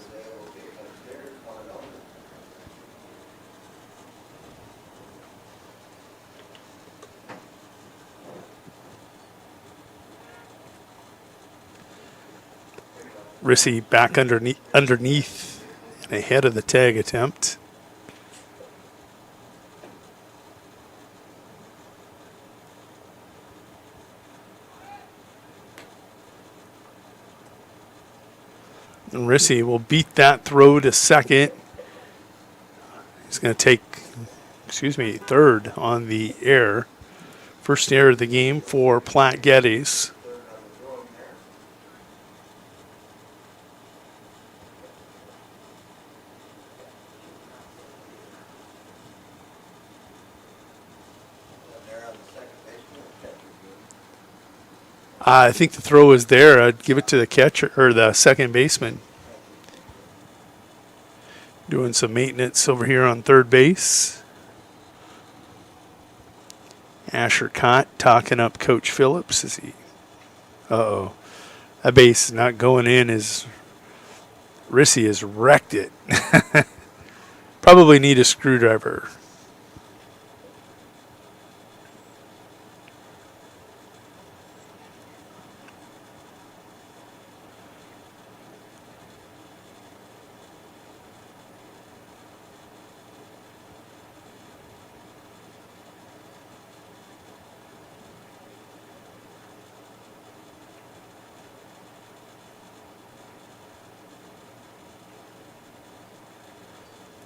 Rissy back underneath and ahead of the tag attempt. And Rissy will beat that throw to second. He's going to take, third on the air. First error of the game for Platte Geddes. I think the throw is there. I'd give it to the catcher or the second baseman. Doing some maintenance over here on third base. Asher Cott talking up Coach Phillips as he. Uh-oh. That base is not going in as Rissy has wrecked it. Probably need a screwdriver.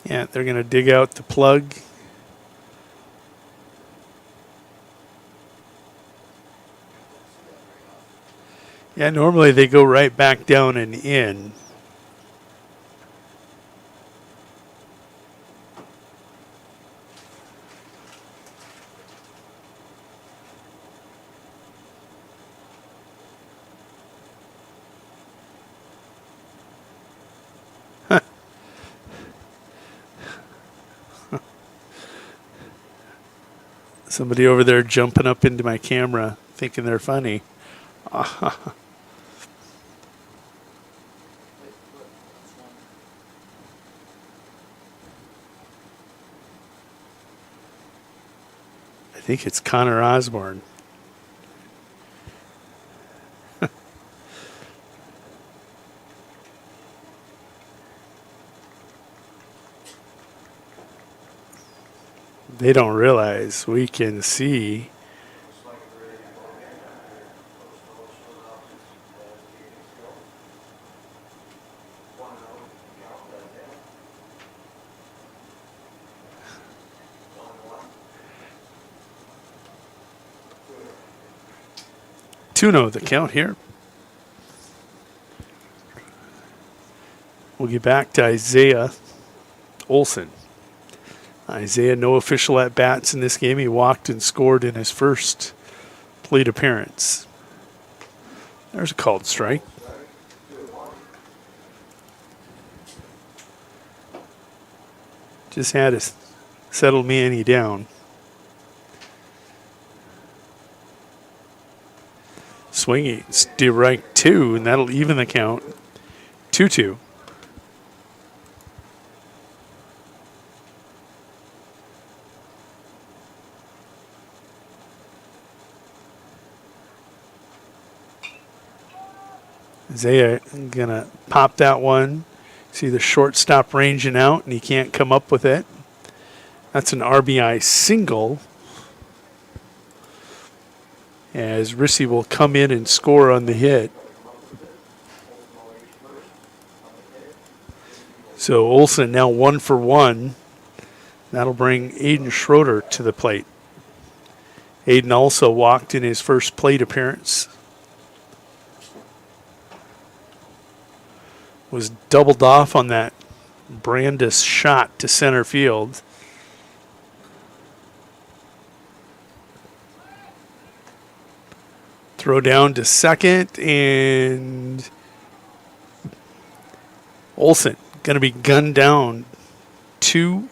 Yeah, they're going to dig out the plug. Yeah, normally they go right back down and in. Somebody over there jumping up into my camera thinking they're funny. I think it's Connor Osborne. They don't realize we can see. Tuno the count here. We'll get back to Isaiah Olson. Isaiah, no official at-bats in this game. He walked and scored in his first plate appearance. There's a called strike. Just had to settle Manny down. Swinging, it's direct 2, and that'll even the count. 2-2. Isaiah gonna pop that one. See the shortstop ranging out, and he can't come up with it. That's an RBI single. As Rissy will come in and score on the hit. So Olson now 1 for 1. That'll bring Aiden Schroeder to the plate. Aiden also walked in his first plate appearance. Was doubled off on that Brandis shot to center field. Throw down to second, and Olson going to be gunned down 2-4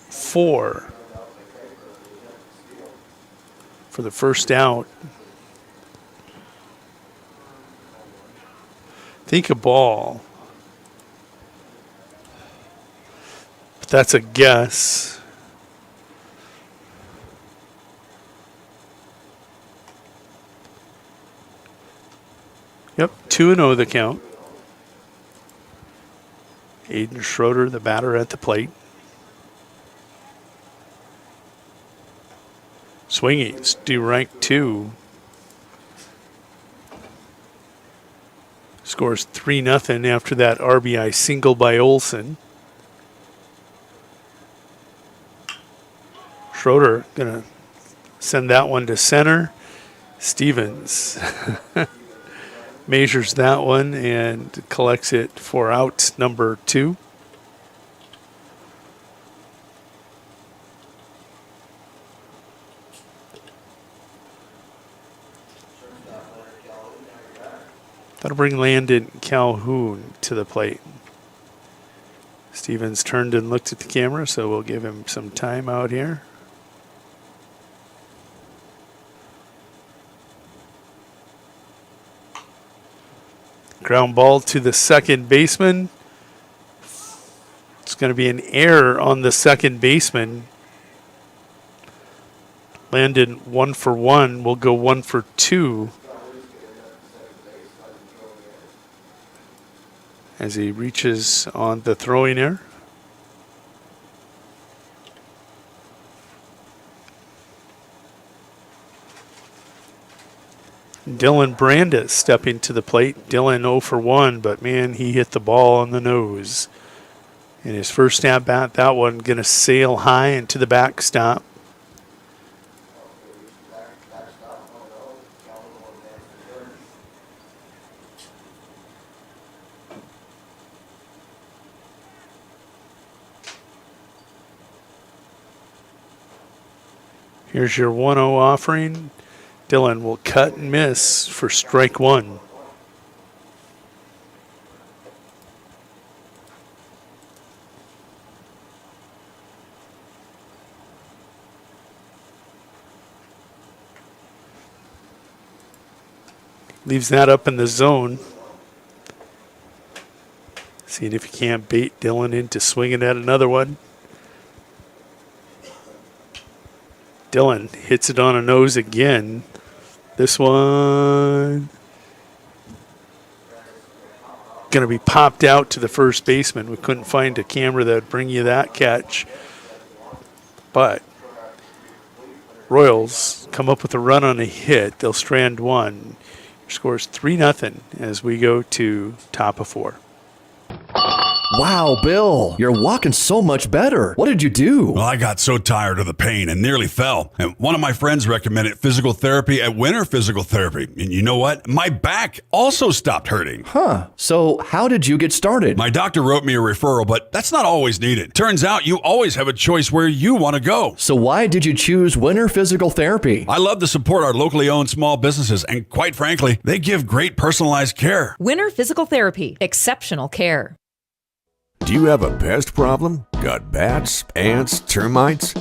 for the first out. Think a ball. But that's a guess. Yep, 2-0 the count. Aiden Schroeder, the batter at the plate. Swinging, strike 2. Scores 3-0 after that RBI single by Olson. Schroeder going to send that one to center. Stevens measures that one and collects it for out number 2. That'll bring Landon Calhoun to the plate. Stevens turned and looked at the camera, so we'll give him some time out here. Ground ball to the second baseman. It's going to be an error on the second baseman. Landon 1 for 1. Will go 1 for 2. As he reaches on the throwing error. Dylan Brandis stepping to the plate. Dylan 0 for 1, but man, he hit the ball on the nose. In his first at bat, that one going to sail high into the backstop. Here's your 1-0 offering. Dylan will cut and miss for strike one. Leaves that up in the zone. Seeing if he can't bait Dylan into swinging at another one. Dylan hits it on a nose again. This one going to be popped out to the first baseman. We couldn't find a camera that would bring you that catch. But Royals come up with a run on a hit. They'll strand one. Scores 3-0 as we go to top of 4. Wow, Bill, you're walking so much better. What did you do? Well, I got so tired of the pain and nearly fell. And one of my friends recommended physical therapy at Winter Physical Therapy. And you know what? My back also stopped hurting. Huh. So how did you get started? My doctor wrote me a referral, but that's not always needed. Turns out you always have a choice where you want to go. So why did you choose Winter Physical Therapy? I love to support our locally owned small businesses. And quite frankly, they give great personalized care. Winter Physical Therapy. Exceptional care. Do you have a pest problem? Got bats, ants, termites?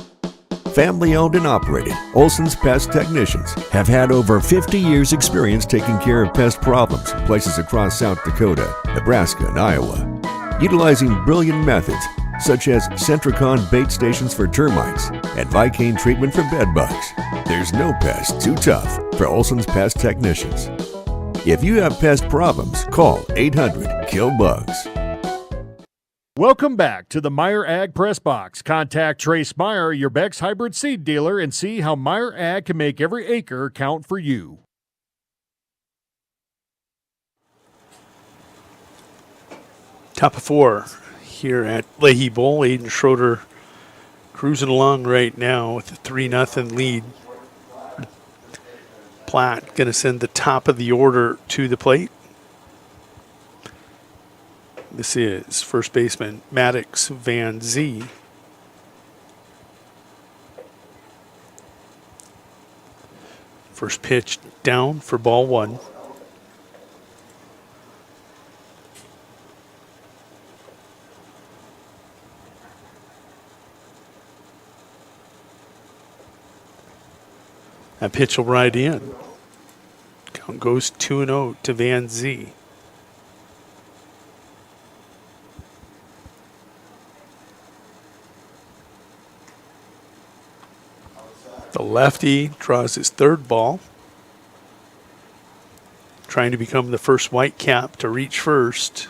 Family owned and operated, Olson's Pest Technicians have had over 50 years experience taking care of pest problems in places across South Dakota, Nebraska, and Iowa. Utilizing brilliant methods such as Centricon bait stations for termites and Vicane treatment for bed bugs. There's no pest too tough for Olson's Pest Technicians. If you have pest problems, call 800-KILL-BUGS. Welcome back to the Meyer Ag Press Box. Contact Trace Meyer, your Beck's hybrid seed dealer, and see how Meyer Ag can make every acre count for you. Top of 4 here at Leahy Bowl. Aiden Schroeder cruising along right now with a 3-0 lead. Platte going to send the top of the order to the plate. This is first baseman Maddox Van Zee. First pitch down for ball 1. That pitch will ride in. Count goes 2-0 to Van Zee. The lefty draws his third ball, trying to become the first Whitecap to reach first.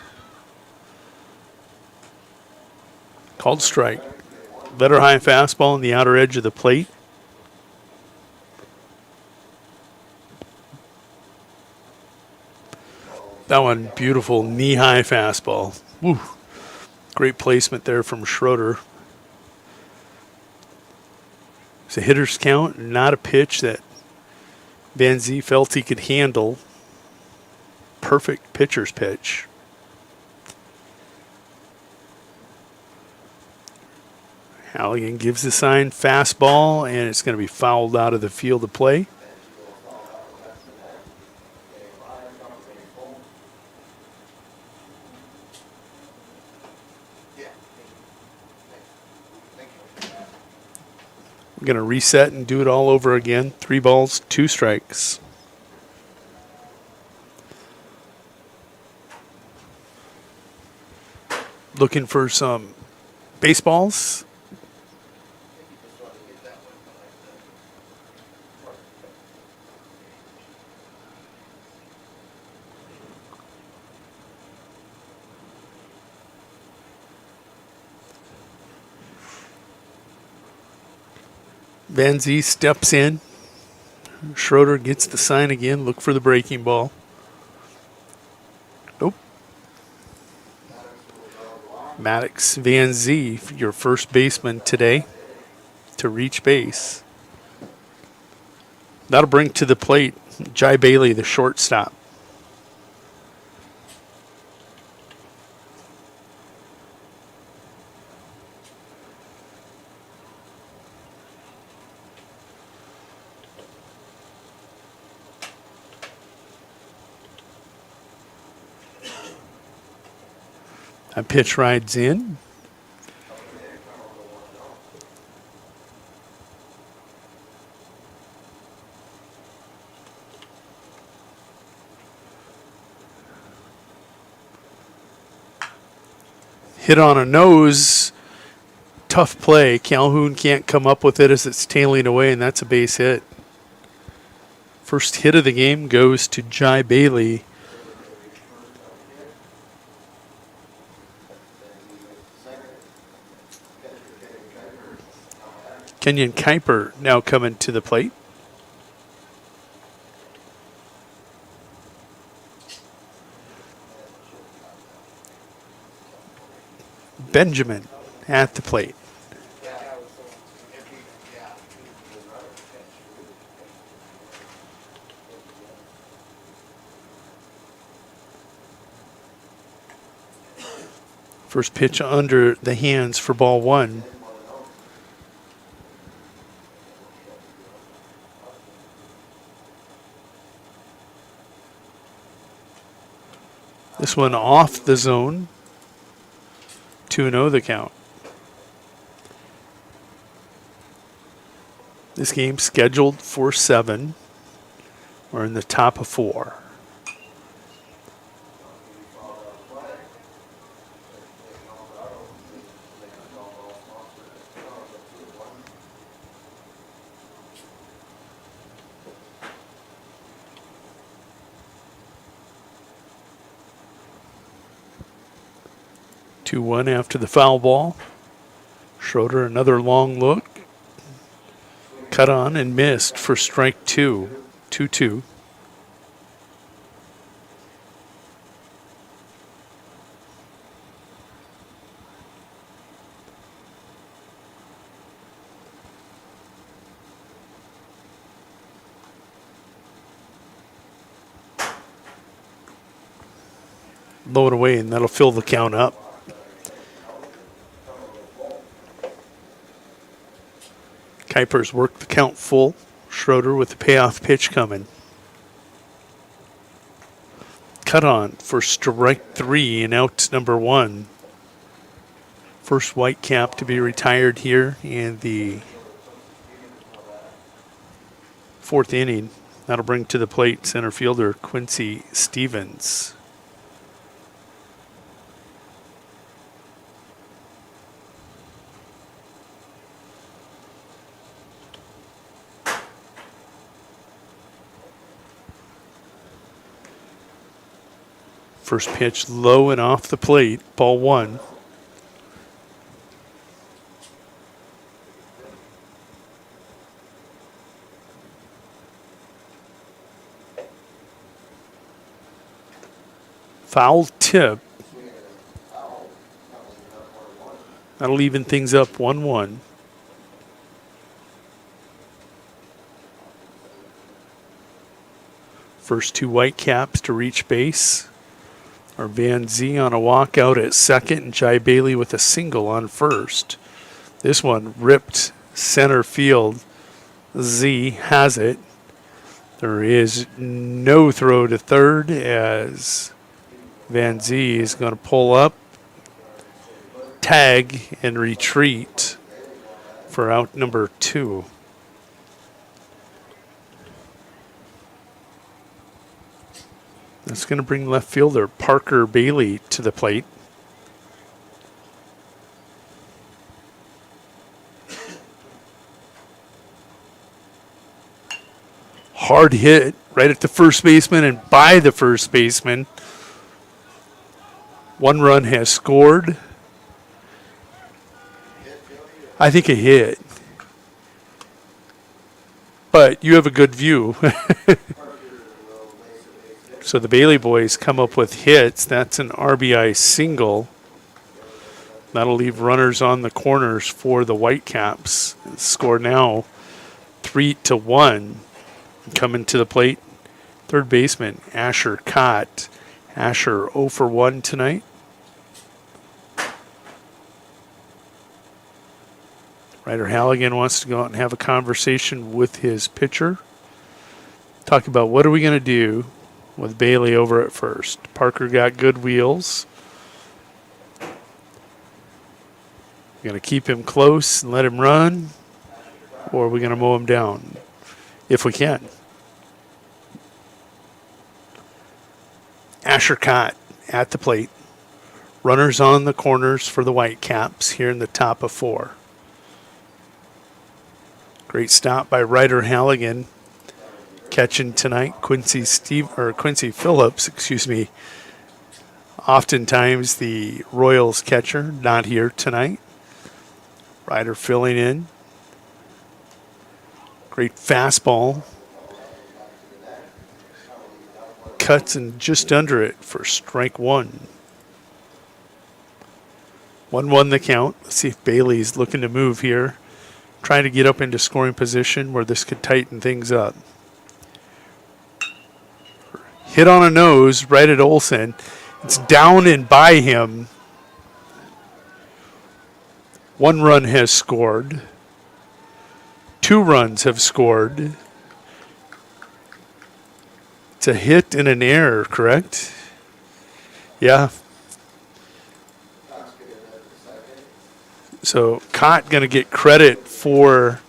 Called strike. Letter high fastball on the outer edge of the plate. That one, beautiful knee-high fastball. Woo. Great placement there from Schroeder. It's a hitter's count, not a pitch that Van Zee felt he could handle. Perfect pitcher's pitch. Halligan gives the sign, fastball, and it's going to be fouled out of the field of play. We're going to reset and do it all over again. 3 balls, 2 strikes. Looking for some baseballs. Van Zee steps in. Schroeder gets the sign again. Look for the breaking ball. Nope. Maddox Van Zee, your first baseman today to reach base. That'll bring to the plate Jai Bailey, the shortstop. A pitch rides in. Hit on a nose. Tough play. Calhoun can't come up with it as it's tailing away, and that's a base hit. First hit of the game goes to Jai Bailey. Kenyon Kuiper now coming to the plate. Benjamin at the plate. First pitch under the hands for ball one. This one off the zone. 2-0 the count. This game's scheduled for 7. We're in the top of 4. One after the foul ball. Schroeder another long look. Cut on and missed for strike 2. 2-2. Low it away, and that'll fill the count up. Kuiper's worked the count full. Schroeder with the payoff pitch coming. Cut on for strike 3 and out number 1. First Whitecap to be retired here in the 4th inning. That'll bring to the plate center fielder Quincy Stevens. First pitch low and off the plate, ball 1. Foul tip. That'll even things up 1-1. First 2 Whitecaps to reach base are Van Zee on a walk out at second and Jai Bailey with a single on first. This one ripped center field. Z has it. There is no throw to third as Van Zee is going to pull up, tag, and retreat for out number 2. That's going to bring left fielder Parker Bailey to the plate. Hard hit right at the first baseman and by the first baseman. 1 run has scored. I think a hit. But you have a good view. So the Bailey boys come up with hits. That's an RBI single. That'll leave runners on the corners for the Whitecaps. Score now 3-1. Coming to the plate, third baseman Asher Cott. Asher 0 for 1 tonight. Ryder Halligan wants to go out and have a conversation with his pitcher. Talk about what are we going to do with Bailey over at first. Parker got good wheels. We're going to keep him close and let him run, or we're going to mow him down if we can. Asher Cott at the plate. Runners on the corners for the Whitecaps here in the top of 4. Great stop by Ryder Halligan. Catching tonight, Quincy Phillips, Oftentimes the Royals catcher, not here tonight. Ryder filling in. Great fastball. Cuts and just under it for strike 1. 1-1 the count. Let's see if Bailey's looking to move here. Trying to get up into scoring position where this could tighten things up. Hit on a nose right at Olsen. It's down and by him. 1 run has scored. 2 runs have scored. It's a hit and an error, correct? Yeah. So Cott going to get credit for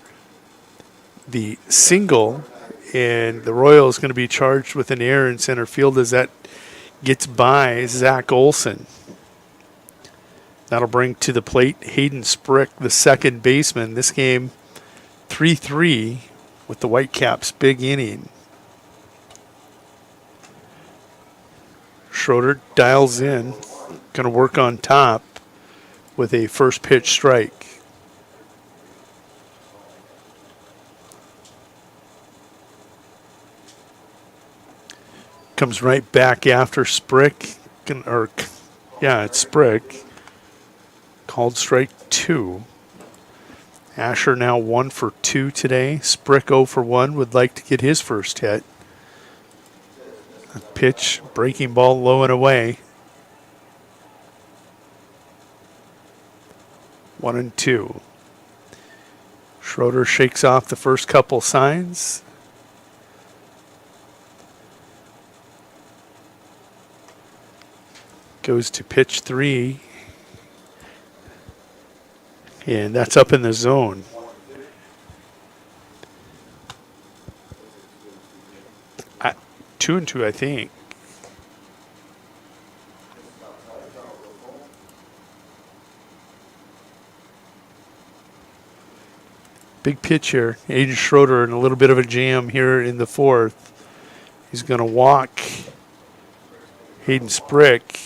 the single, and the Royals going to be charged with an error in center field as that gets by Zach Olsen. That'll bring to the plate Hayden Sprick, the second baseman. This game 3-3 with the Whitecaps' big inning. Schroeder dials in, going to work on top with a first pitch strike. Comes right back after Sprick. It's Sprick. Called strike 2. Asher now 1 for 2 today. Sprick 0 for 1 would like to get his first hit. A pitch, breaking ball low and away. 1-2. Schroeder shakes off the first couple signs. Goes to pitch 3. And that's up in the zone. Two and two, I think. Big pitch here. Aiden Schroeder in a little bit of a jam here in the 4th. He's going to walk Hayden Sprick.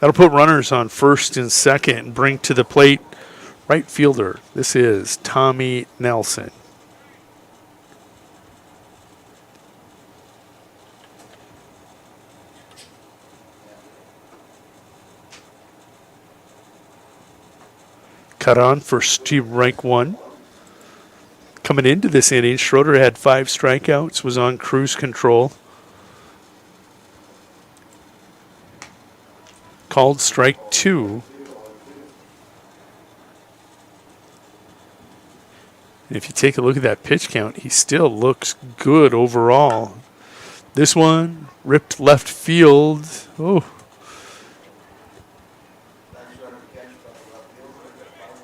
That'll put runners on first and second and bring to the plate right fielder. This is Tommy Nelson. Cut on for strike 1. Coming into this inning, Schroeder had 5 strikeouts, was on cruise control. Called strike 2. And if you take a look at that pitch count, he still looks good overall. This one ripped left field. Oh.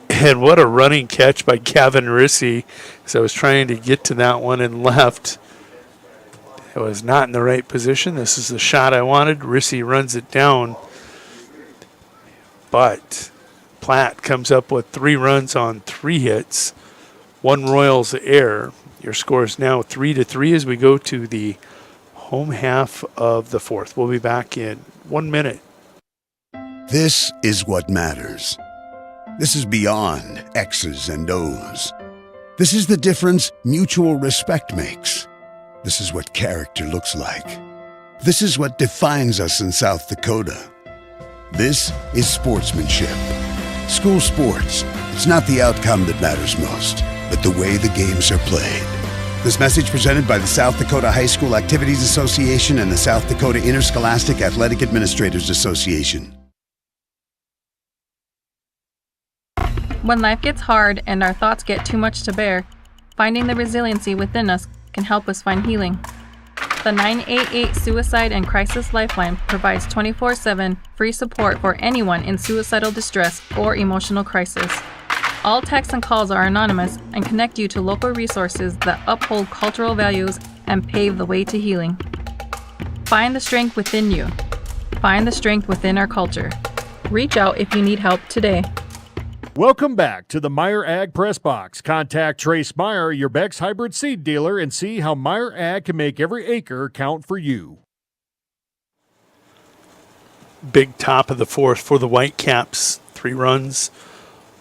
And what a running catch by Gavin Rissy. So I was trying to get to that one and left. It was not in the right position. This is the shot I wanted. Rissy runs it down. But Platte comes up with 3 runs on 3 hits. 1 Royals error. Your score is now 3-3 as we go to the home half of the 4th. We'll be back in 1 minute. This is what matters. This is beyond X's and O's. This is the difference mutual respect makes. This is what character looks like. This is what defines us in South Dakota. This is sportsmanship. School sports, it's not the outcome that matters most, but the way the games are played. This message presented by the South Dakota High School Activities Association and the South Dakota Interscholastic Athletic Administrators Association. When life gets hard and our thoughts get too much to bear, finding the resiliency within us can help us find healing. The 988 Suicide and Crisis Lifeline provides 24/7 free support for anyone in suicidal distress or emotional crisis. All texts and calls are anonymous and connect you to local resources that uphold cultural values and pave the way to healing. Find the strength within you. Find the strength within our culture. Reach out if you need help today. Welcome back to the Meyer Ag Press Box. Contact Trace Meyer, your Beck's hybrid seed dealer, and see how Meyer Ag can make every acre count for you. Big top of the fourth for the Whitecaps. 3 runs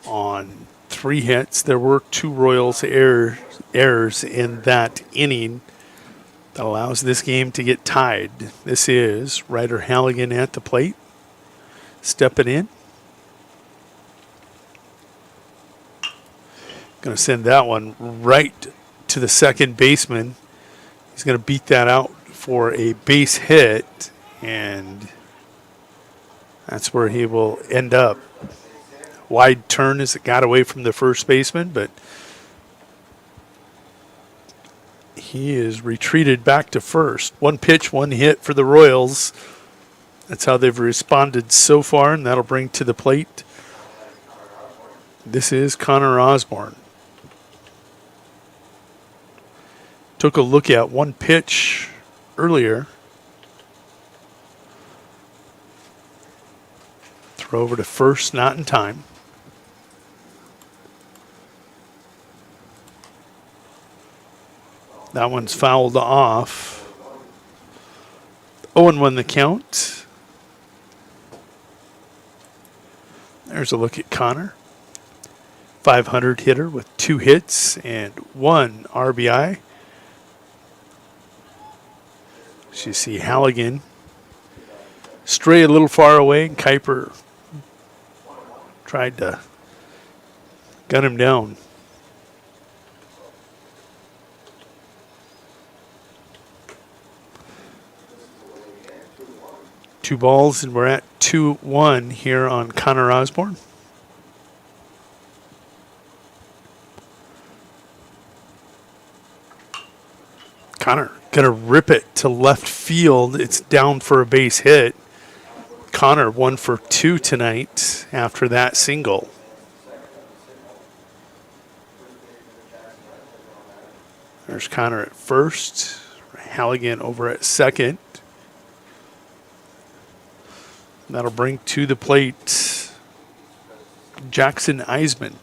on 3 hits. There were 2 Royals errors in that inning that allows this game to get tied. This is Ryder Halligan at the plate, stepping in. Going to send that one right to the second baseman. He's going to beat that out for a base hit, and that's where he will end up. Wide turn as it got away from the first baseman, but he is retreated back to first. 1 pitch, 1 hit for the Royals. That's how they've responded so far, and that'll bring to the plate. This is Connor Osborne. Took a look at 1 pitch earlier. Throw over to first, not in time. That one's fouled off. 0-1 the count. There's a look at Connor. 500 hitter with 2 hits and 1 RBI. So you see Halligan stray a little far away, and Kuiper tried to gun him down. Two balls, and we're at 2-1 here on Connor Osborne. Connor gonna rip it to left field. It's down for a base hit. Connor 1 for 2 tonight after that single. There's Connor at first. Halligan over at second. That'll bring to the plate Jackson Eisman.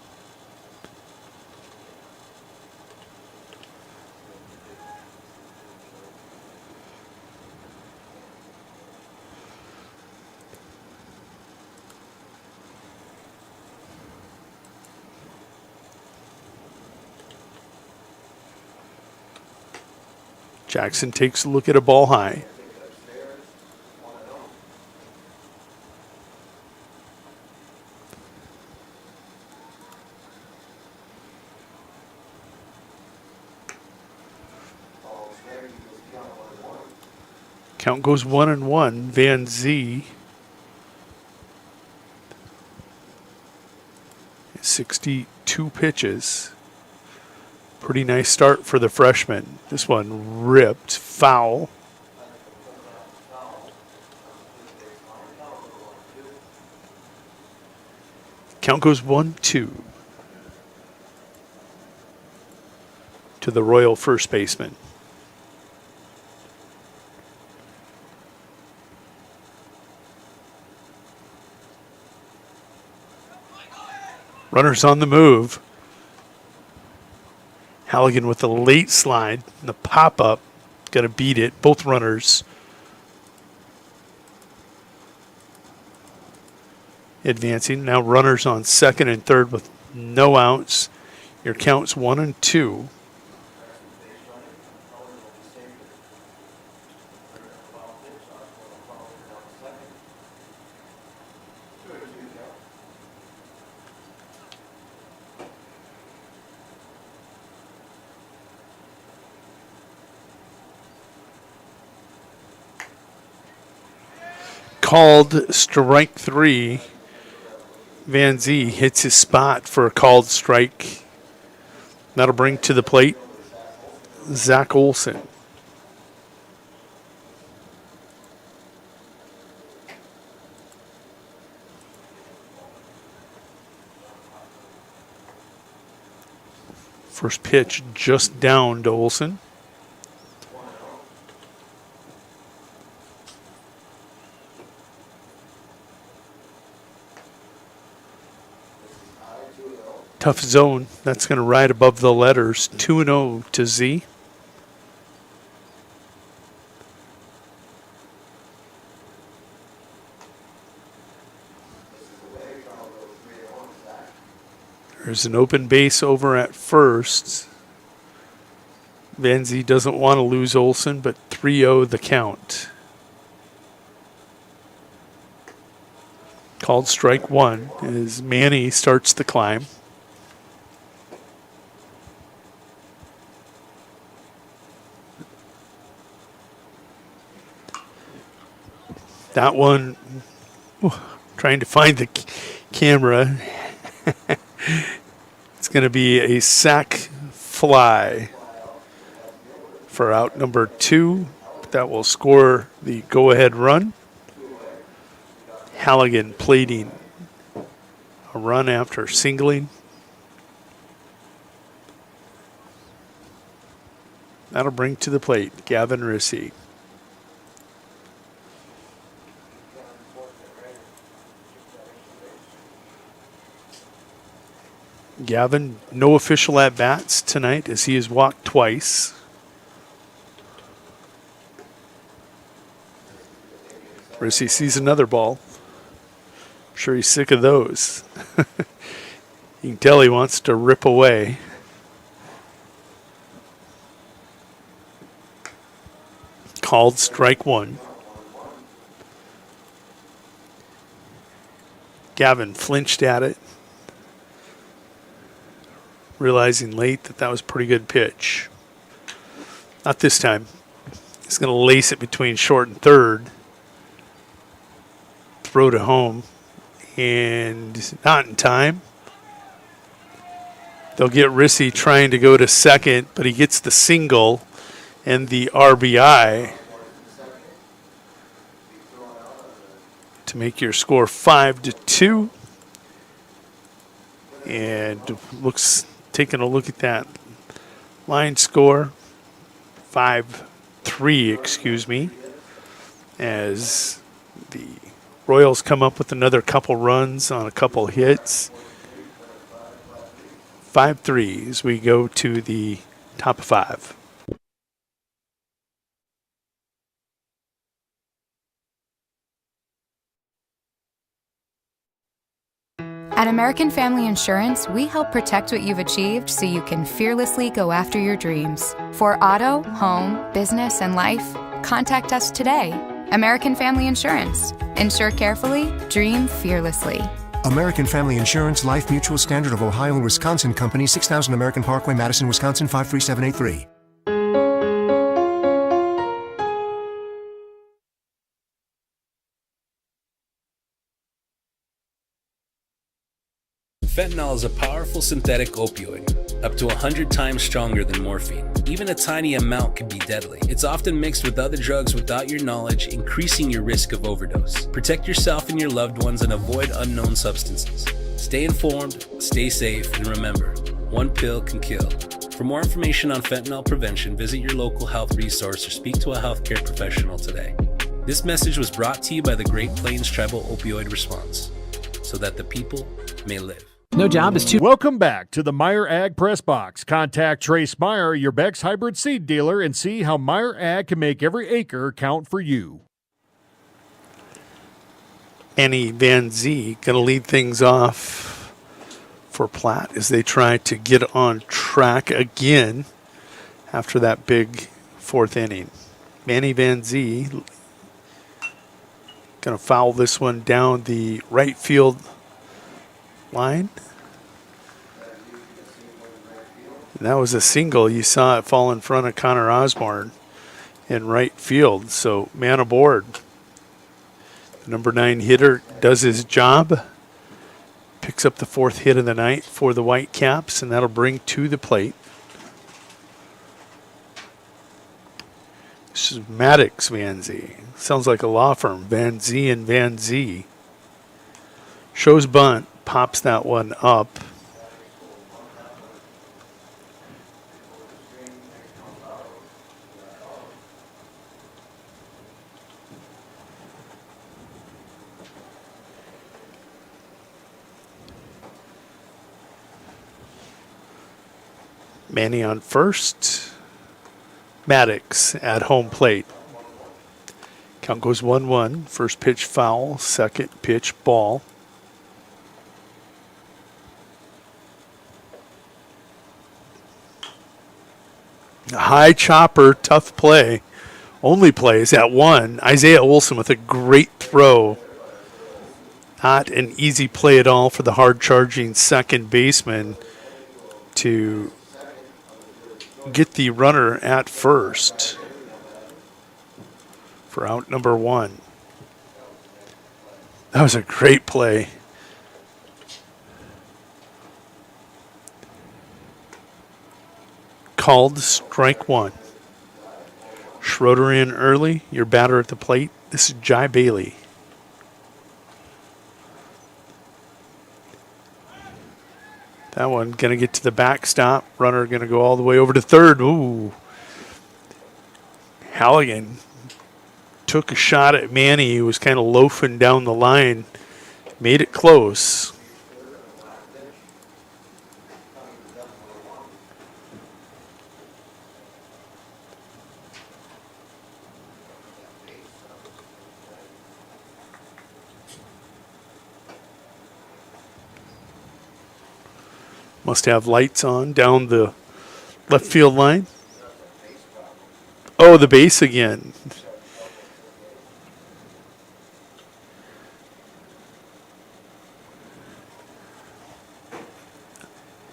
Jackson takes a look at a ball high. Count goes 1-1. Van Zee. 62 pitches. Pretty nice start for the freshman. This one ripped foul. Count goes 1-2 to the Royal first baseman. Runners on the move. Halligan with the late slide, the pop-up, going to beat it. Both runners advancing. Now runners on second and third with no outs. Your count's 1-2. Called strike 3. Van Zee hits his spot for a called strike. That'll bring to the plate Zach Olson. First pitch just down to Olson. Tough zone. That's going to ride above the letters. 2-0 to Z. There's an open base over at first. Van Zee doesn't want to lose Olson, but 3-0 the count. Called strike one as Manny starts the climb. That one, trying to find the camera. It's going to be a sac fly for out number 2. That will score the go-ahead run. Halligan plating a run after singling. That'll bring to the plate Gavin Rissy. Gavin, no official at-bats tonight as he has walked twice. Rissy sees another ball. I'm sure he's sick of those. You can tell he wants to rip away. Called strike one. Gavin flinched at it, realizing late that that was a pretty good pitch. Not this time. He's going to lace it between short and third. Throw to home. And not in time. They'll get Rissy trying to go to second, but he gets the single and the RBI to make your score 5-2. And looks, taking a look at that line score, 5-3, excuse me, as the Royals come up with another couple runs on a couple hits. 5-3 as we go to the top of 5. At American Family Insurance, we help protect what you've achieved so you can fearlessly go after your dreams. For auto, home, business, and life, contact us today. American Family Insurance. Insure carefully, dream fearlessly. American Family Insurance Life Mutual Standard of Ohio and Wisconsin Company, 6000 American Parkway, Madison, Wisconsin, 53783. Fentanyl is a powerful synthetic opioid, up to 100 times stronger than morphine. Even a tiny amount can be deadly. It's often mixed with other drugs without your knowledge, increasing your risk of overdose. Protect yourself and your loved ones and avoid unknown substances. Stay informed, stay safe, and remember, one pill can kill. For more information on fentanyl prevention, visit your local health resource or speak to a healthcare professional today. This message was brought to you by the Great Plains Tribal Opioid Response, so that the people may live. No job is too. Welcome back to the Meyer Ag Press Box. Contact Trace Meyer, your Beck's hybrid seed dealer, and see how Meyer Ag can make every acre count for you. Annie Van Zee going to lead things off for Platte as they try to get on track again after that big fourth inning. Manny Van Zee going to foul this one down the right field line. And that was a single. You saw it fall in front of Connor Osborne in right field. So man aboard. The number 9 hitter does his job. Picks up the 4th hit of the night for the Whitecaps, and that'll bring to the plate. This is Maddox Van Zee. Sounds like a law firm. Van Zee and Van Zee. Shows bunt. Pops that one up. Manny on first. Maddox at home plate. Count goes 1-1. First pitch foul. Second pitch ball. A high chopper, tough play. Only plays at 1. Isaiah Olson with a great throw. Not an easy play at all for the hard-charging second baseman to get the runner at first for out number 1. That was a great play. Called strike 1. Schroeder in early, your batter at the plate. This is Jai Bailey. That one going to get to the backstop. Runner going to go all the way over to third. Ooh. Halligan took a shot at Manny, who was kind of loafing down the line. Made it close. Must have lights on down the left field line. Oh, the base again.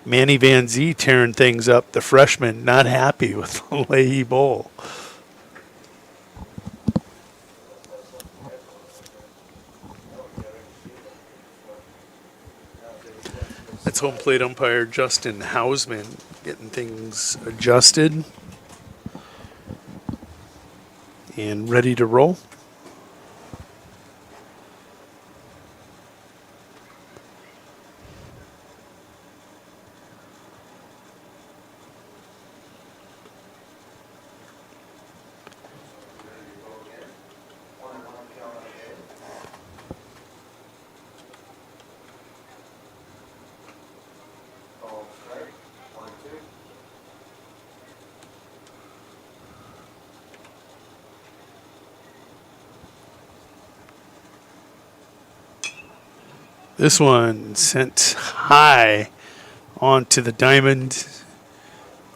Manny Van Zee tearing things up. The freshman not happy with the Leahy Bowl. That's home plate umpire Justin Hausman getting things adjusted and ready to roll. This one sent high onto the diamond.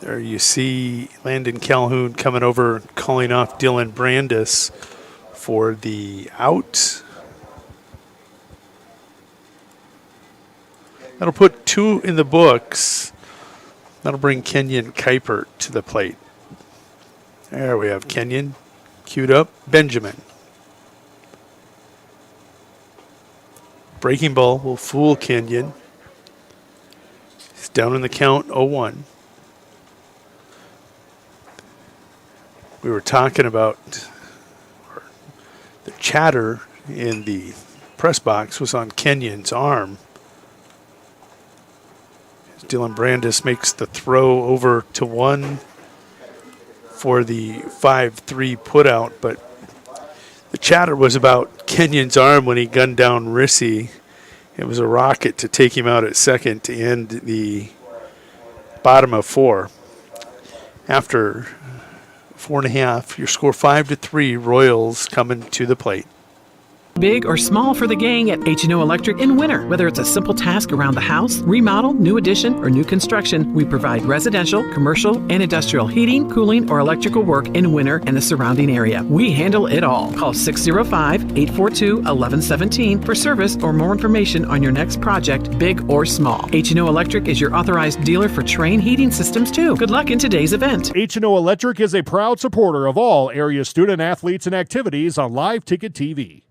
There you see Landon Calhoun coming over, calling off Dylan Brandis for the out. That'll put 2 in the books. That'll bring Kenyon Kuipert to the plate. There we have Kenyon queued up. Benjamin. Breaking ball will fool Kenyon. He's down in the count, 0-1. We were talking about the chatter in the press box was on Kenyon's arm. Dylan Brandis makes the throw over to 1 for the 5-3 putout, but the chatter was about Kenyon's arm when he gunned down Rissy. It was a rocket to take him out at second to end the bottom of 4. After 4.5, your score 5-3, Royals coming to the plate. Big or small for the gang at H&O Electric in winter. Whether it's a simple task around the house, remodel, new addition, or new construction, we provide residential, commercial, and industrial heating, cooling, or electrical work in winter and the surrounding area. We handle it all. Call 605-842-1117 for service or more information on your next project, big or small. H&O Electric is your authorized dealer for Trane heating systems too. Good luck in today's event. H&O Electric is a proud supporter of all area student athletes and activities on Live Ticket TV.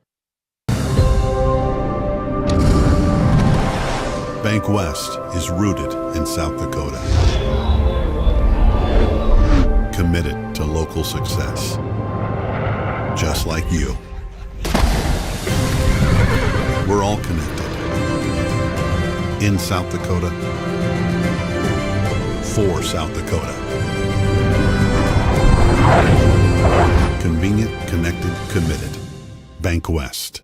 Bank West is rooted in South Dakota. Committed to local success. Just like you. We're all connected. In South Dakota. For South Dakota. Convenient, connected, committed. Bank West.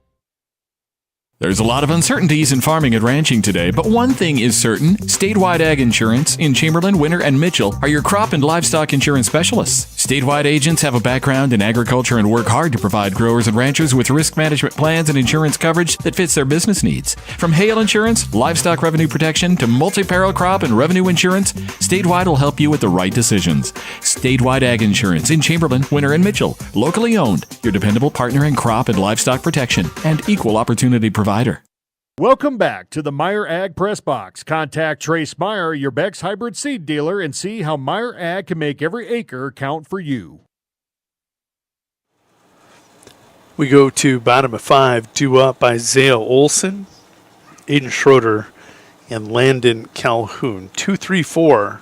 There's a lot of uncertainties in farming and ranching today, but one thing is certain. Statewide Ag Insurance in Chamberlain, Winter, and Mitchell are your crop and livestock insurance specialists. Statewide agents have a background in agriculture and work hard to provide growers and ranchers with risk management plans and insurance coverage that fits their business needs. From hail insurance, livestock revenue protection, to multi-peril crop and revenue insurance, Statewide will help you with the right decisions. Statewide Ag Insurance in Chamberlain, Winter, and Mitchell. Locally owned, your dependable partner in crop and livestock protection and equal opportunity provider. Welcome back to the Meyer Ag Press Box. Contact Trace Meyer, your Beck's hybrid seed dealer, and see how Meyer Ag can make every acre count for you. We go to bottom of 5, due up Isaiah Olson, Aiden Schroeder, and Landon Calhoun. 2, 3, 4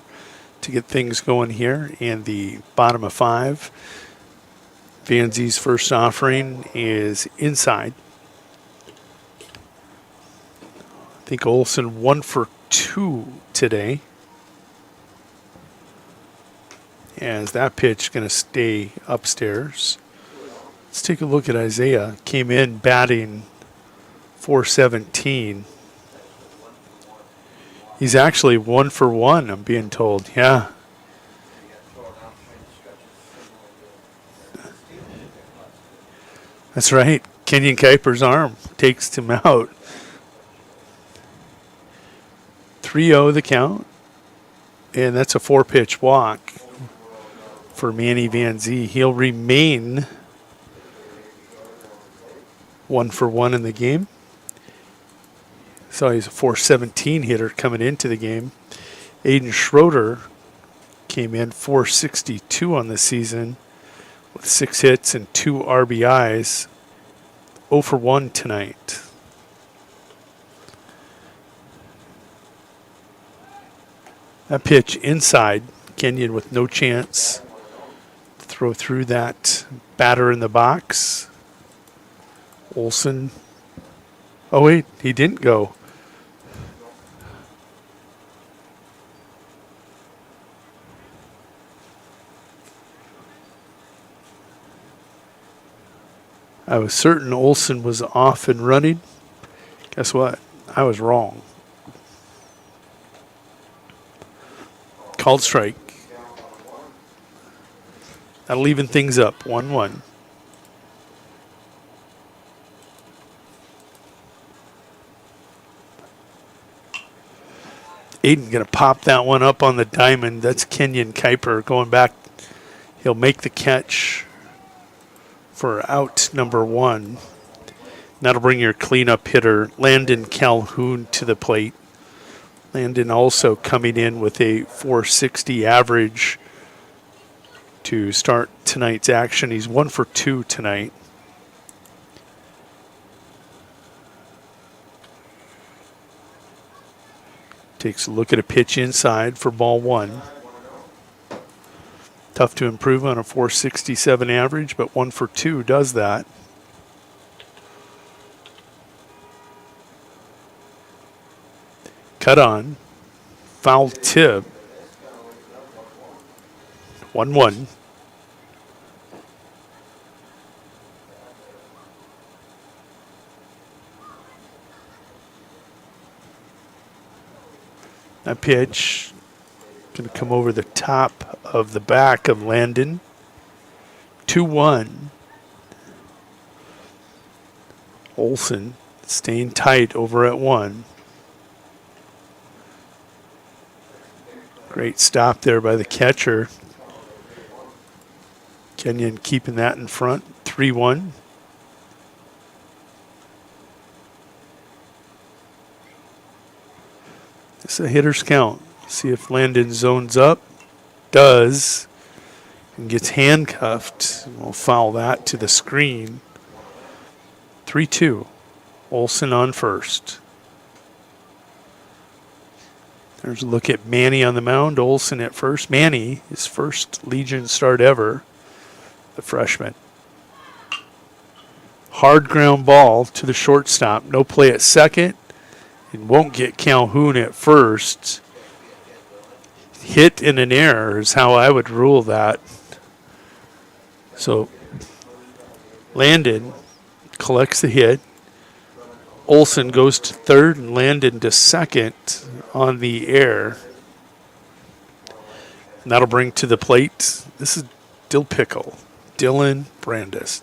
to get things going here in the bottom of 5. Van Z's first offering is inside. I think Olson 1 for 2 today. As that pitch going to stay upstairs. Let's take a look at Isaiah. Came in batting .417. He's actually 1 for 1, I'm being told. Yeah. That's right. Kenyon Kuiper's arm takes him out. 3-0 the count, and that's a 4-pitch walk for Manny Van Zee. He'll remain 1 for 1 in the game. So he's a .417 hitter coming into the game. Aiden Schroeder came in .462 on the season with 6 hits and 2 RBIs. 0 for 1 tonight. That pitch inside, Kenyon with no chance to throw through that batter in the box. Olson, oh wait, he didn't go. I was certain Olson was off and running. Guess what? I was wrong. Called strike. That'll even things up. 1-1. Aiden going to pop that one up on the diamond. That's Kenyon Kuiper going back. He'll make the catch for out number 1. That'll bring your cleanup hitter, Landon Calhoun, to the plate. Landon also coming in with a .460 average to start tonight's action. He's 1 for 2 tonight. Takes a look at a pitch inside for ball 1. Tough to improve on a .467 average, but 1 for 2 does that. Cut on. Foul tip. 1-1. That pitch going to come over the top of the back of Landon. 2-1. Olson staying tight over at 1. Great stop there by the catcher. Kenyon keeping that in front. 3-1. It's a hitter's count. See if Landon zones up. Does. And gets handcuffed. We'll foul that to the screen. 3-2. Olson on first. There's a look at Manny on the mound. Olson at first. Manny, his first Legion start ever. The freshman. Hard ground ball to the shortstop. No play at second. And won't get Calhoun at first. Hit in an error is how I would rule that. So Landon collects the hit. Olson goes to third and Landon to second on the air. And that'll bring to the plate. This is Dill Pickle, Dylan Brandis.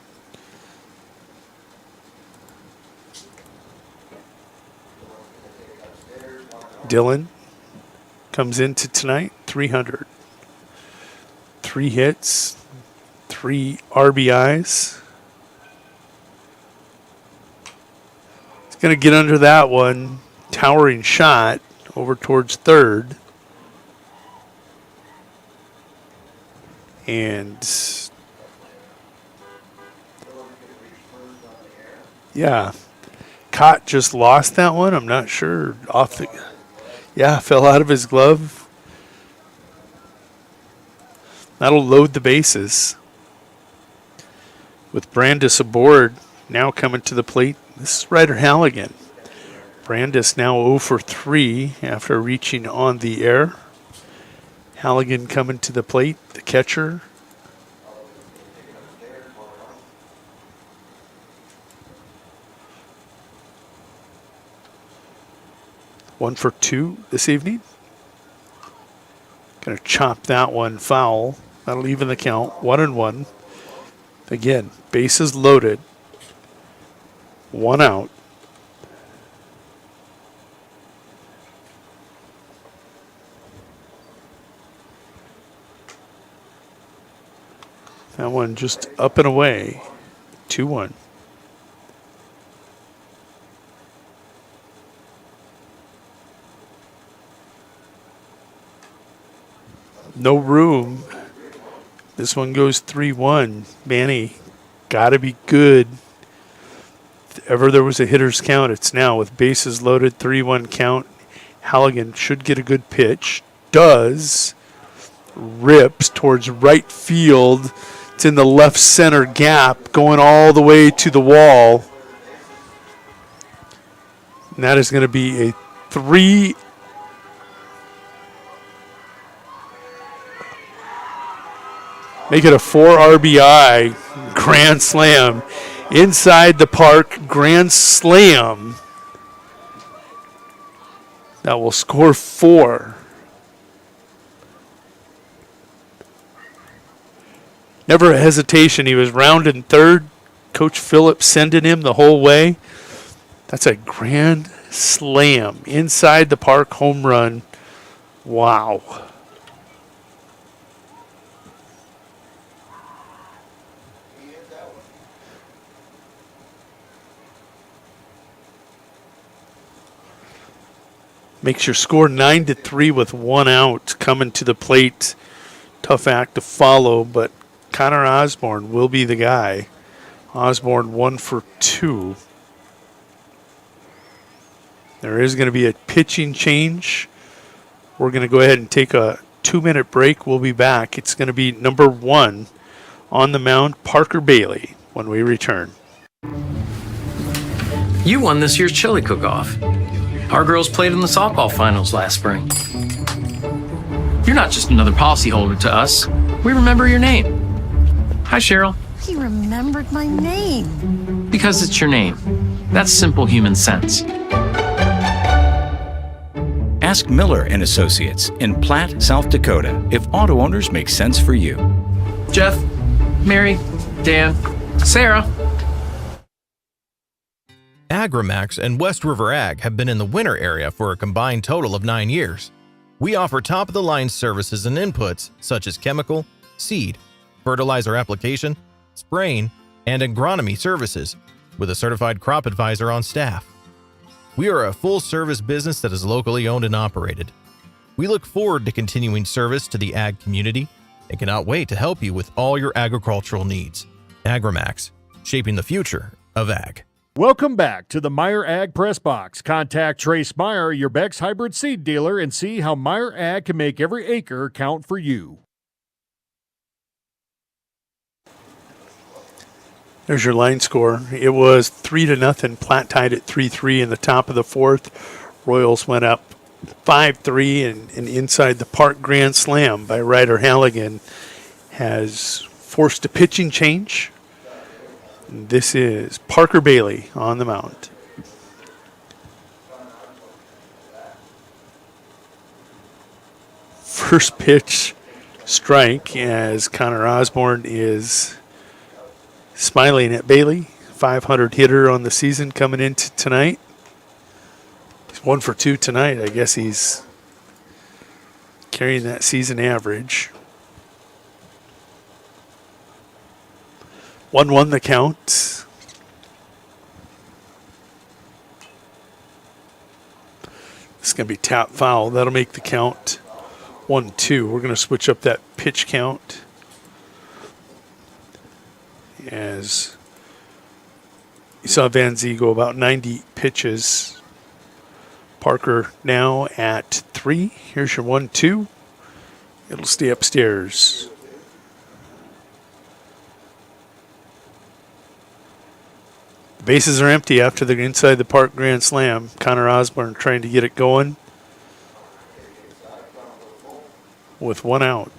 Dylan comes into tonight 300. 3 hits, 3 RBIs. He's going to get under that one. Towering shot over towards third. And yeah, Cott just lost that one. I'm not sure. Fell out of his glove. That'll load the bases. With Brandis aboard, now coming to the plate, this is Ryder Halligan. Brandis now 0 for 3 after reaching on the air. Halligan coming to the plate, the catcher. One for 2 this evening. Gonna chop that one foul. That'll even the count. 1-1. Again, bases loaded. 1 out. That one just up and away. 2-1. No room. This one goes 3-1. Manny, gotta be good. If ever there was a hitter's count, it's now with bases loaded, 3-1 count. Halligan should get a good pitch. Does. Rips towards right field. It's in the left center gap, going all the way to the wall. And that is going to be a 3. Make it a 4 RBI grand slam. Inside the park, grand slam. That will score 4. Never a hesitation. He was rounding third. Coach Phillips sending him the whole way. That's a grand slam. Inside the park, home run. Wow. Makes your score 9-3 with 1 out coming to the plate. Tough act to follow, but Connor Osborne will be the guy. Osborne 1 for 2. There is going to be a pitching change. We're going to go ahead and take a 2-minute break. We'll be back. It's going to be number 1 on the mound, Parker Bailey, when we return. You won this year's chili cook-off. Our girls played in the softball finals last spring. You're not just another policyholder to us. We remember your name. Hi, Cheryl. He remembered my name. Because it's your name. That's simple human sense. Ask Miller and Associates in Platte, South Dakota, if auto owners make sense for you. Jeff, Mary, Dan, Sarah. Agrimax and West River Ag have been in the winter area for a combined total of 9 years. We offer top-of-the-line services and inputs such as chemical, seed, fertilizer application, spraying, and agronomy services with a certified crop advisor on staff. We are a full-service business that is locally owned and operated. We look forward to continuing service to the ag community and cannot wait to help you with all your agricultural needs. Agrimax, shaping the future of ag. Welcome back to the Meyer Ag Press Box. Contact Trace Meyer, your Beck's hybrid seed dealer, and see how Meyer Ag can make every acre count for you. There's your line score. It was 3-0. Platte tied at 3-3 in the top of the 4th. Royals went up 5-3, and inside the park grand slam by Ryder Halligan has forced a pitching change. This is Parker Bailey on the mound. first pitch strike as Connor Osborne is smiling at Bailey. 500 hitter on the season coming into tonight. He's 1 for 2 tonight. I guess he's carrying that season average. 1-1 the count. This is going to be tap foul. That'll make the count 1-2. We're going to switch up that pitch count as you saw Van Zee go about 90 pitches. Parker now at 3. Here's your 1-2. It'll stay upstairs. The bases are empty after the inside the park grand slam. Connor Osborne trying to get it going with 1 out.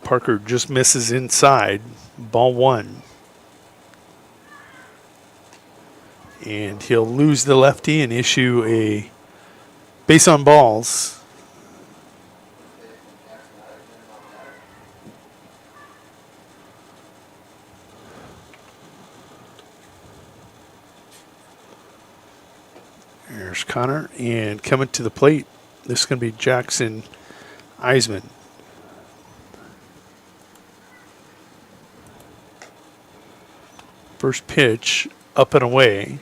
Parker just misses inside. Ball 1. And he'll lose the lefty and issue a base on balls. There's Connor, and coming to the plate, this is going to be Jackson Eisman. First pitch, up and away.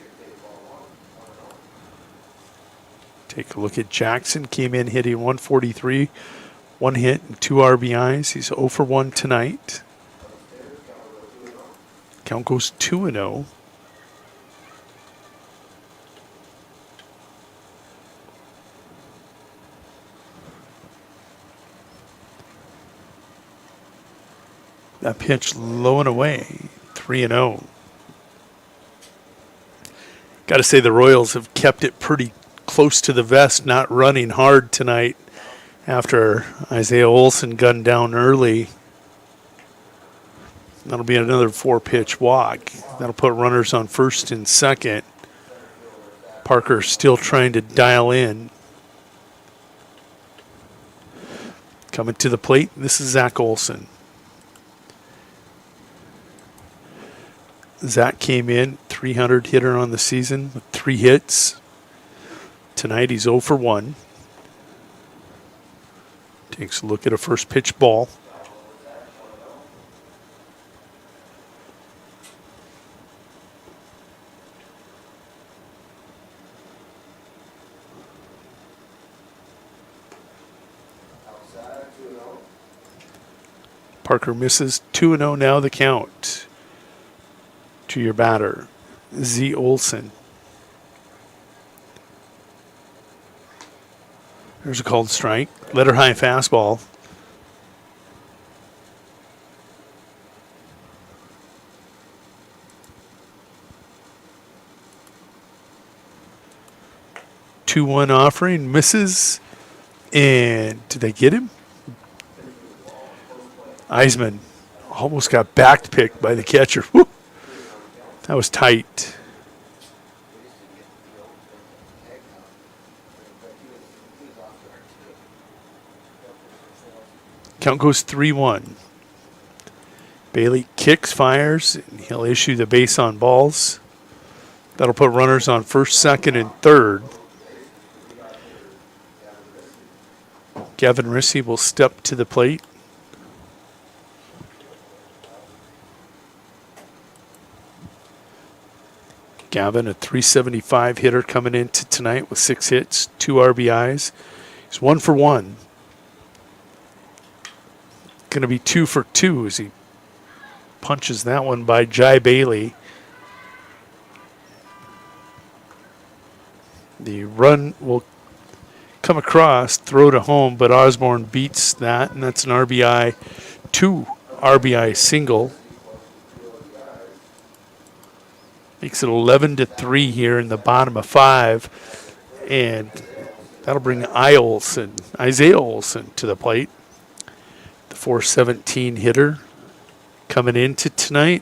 Take a look at Jackson. Came in hitting 143, 1 hit and 2 RBIs. He's 0 for 1 tonight. Count goes 2-0. That pitch low and away, 3-0. Got to say the Royals have kept it pretty close to the vest, not running hard tonight after Isaiah Olson gunned down early. That'll be another 4-pitch walk. That'll put runners on first and second. Parker still trying to dial in. Coming to the plate, this is Zach Olson. Zach came in 300 hitter on the season with 3 hits. Tonight he's 0 for 1. Takes a look at a first pitch ball. Parker misses. 2-0 now the count. To your batter, Z. Olson. There's a called strike. Letter high fastball. Two-one offering, misses. And did they get him? Eisman almost got back picked by the catcher. Woo! That was tight. Count goes 3-1. Bailey kicks, fires, and he'll issue the base on balls. That'll put runners on first, second, and third. Gavin Rissy will step to the plate. Gavin, a .375 hitter coming into tonight with 6 hits, 2 RBIs. He's 1 for 1. Going to be 2 for 2 as he punches that one by Jai Bailey. The run will come across, throw to home, but Osborne beats that, and that's an RBI, 2 RBI single. Makes it 11-3 here in the bottom of 5. And that'll bring Isaiah Olson to the plate. The .417 hitter coming into tonight.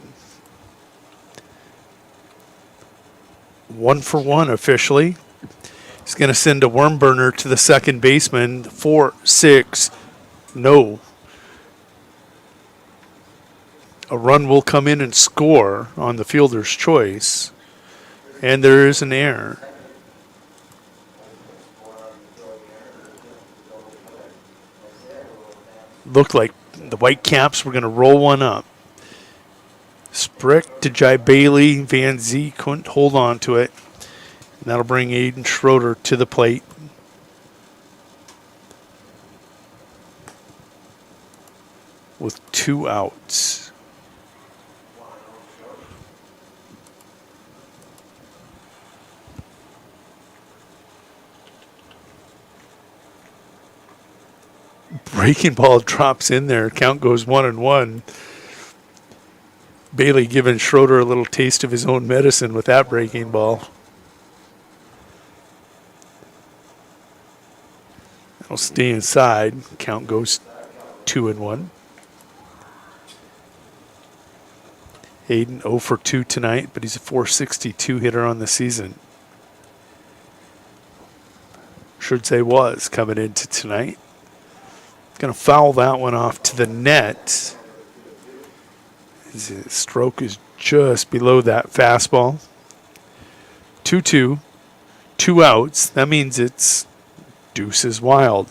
1 for 1 officially. He's going to send a worm burner to the second baseman. 4-6, no. A run will come in and score on the fielder's choice. And there is an error. Looked like the Whitecaps were going to roll one up. Sprick to Jai Bailey. Van Zee couldn't hold on to it. And that'll bring Aiden Schroeder to the plate. With 2 outs. Breaking ball drops in there. Count goes 1-1. Bailey giving Schroeder a little taste of his own medicine with that breaking ball. That'll stay inside. Count goes 2-1. Aiden 0 for 2 tonight, but he's a .462 hitter on the season. Should say was coming into tonight. Going to foul that one off to the net. His stroke is just below that fastball. 2-2, 2 outs. That means it's deuces wild.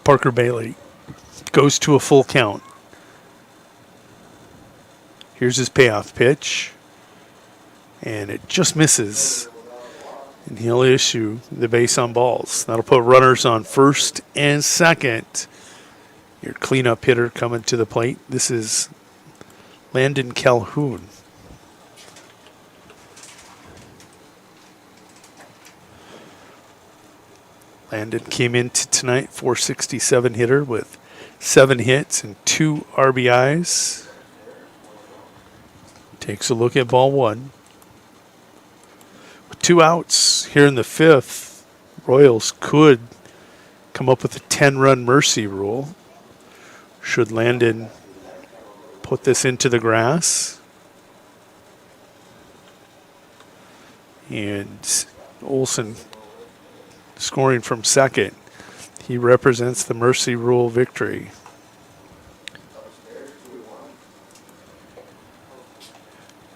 Parker Bailey goes to a full count. Here's his payoff pitch. And it just misses. And he'll issue the base on balls. That'll put runners on first and second. Your cleanup hitter coming to the plate. This is Landon Calhoun. Landon came into tonight, .467 hitter with 7 hits and 2 RBIs. Takes a look at ball 1. With 2 outs here in the 5th, Royals could come up with a 10-run mercy rule. Should Landon put this into the grass? And Olsen scoring from second. He represents the mercy rule victory.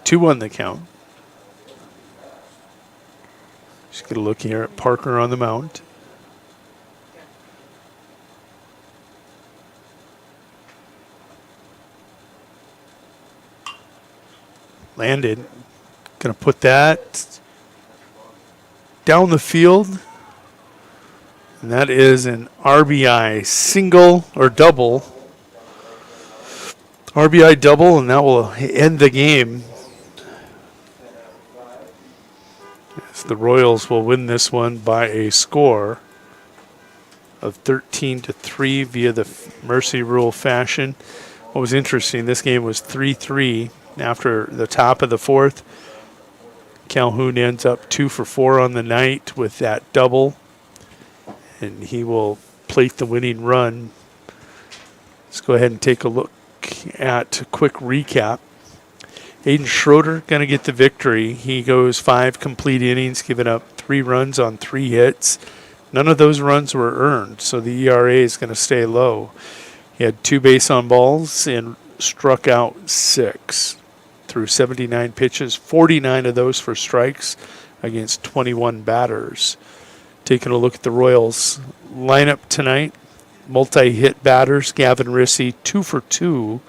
2-1 the count. Just get a look here at Parker on the mound. Landon going to put that down the field. And that is an RBI single or double. RBI double, and that will end the game. As the Royals will win this one by a score of 13-3 via the mercy rule fashion. What was interesting, this game was 3-3 after the top of the 4th. Calhoun ends up 2 for 4 on the night with that double, and he will plate the winning run. Let's go ahead and take a look at a quick recap. Aiden Schroeder going to get the victory. He goes 5 complete innings, giving up 3 runs on 3 hits. None of those runs were earned, so the ERA is going to stay low. He had 2 base on balls and struck out 6 through 79 pitches, 49 of those for strikes against 21 batters. Taking a look at the Royals lineup tonight, multi-hit batters. Gavin Rissy 2 for 2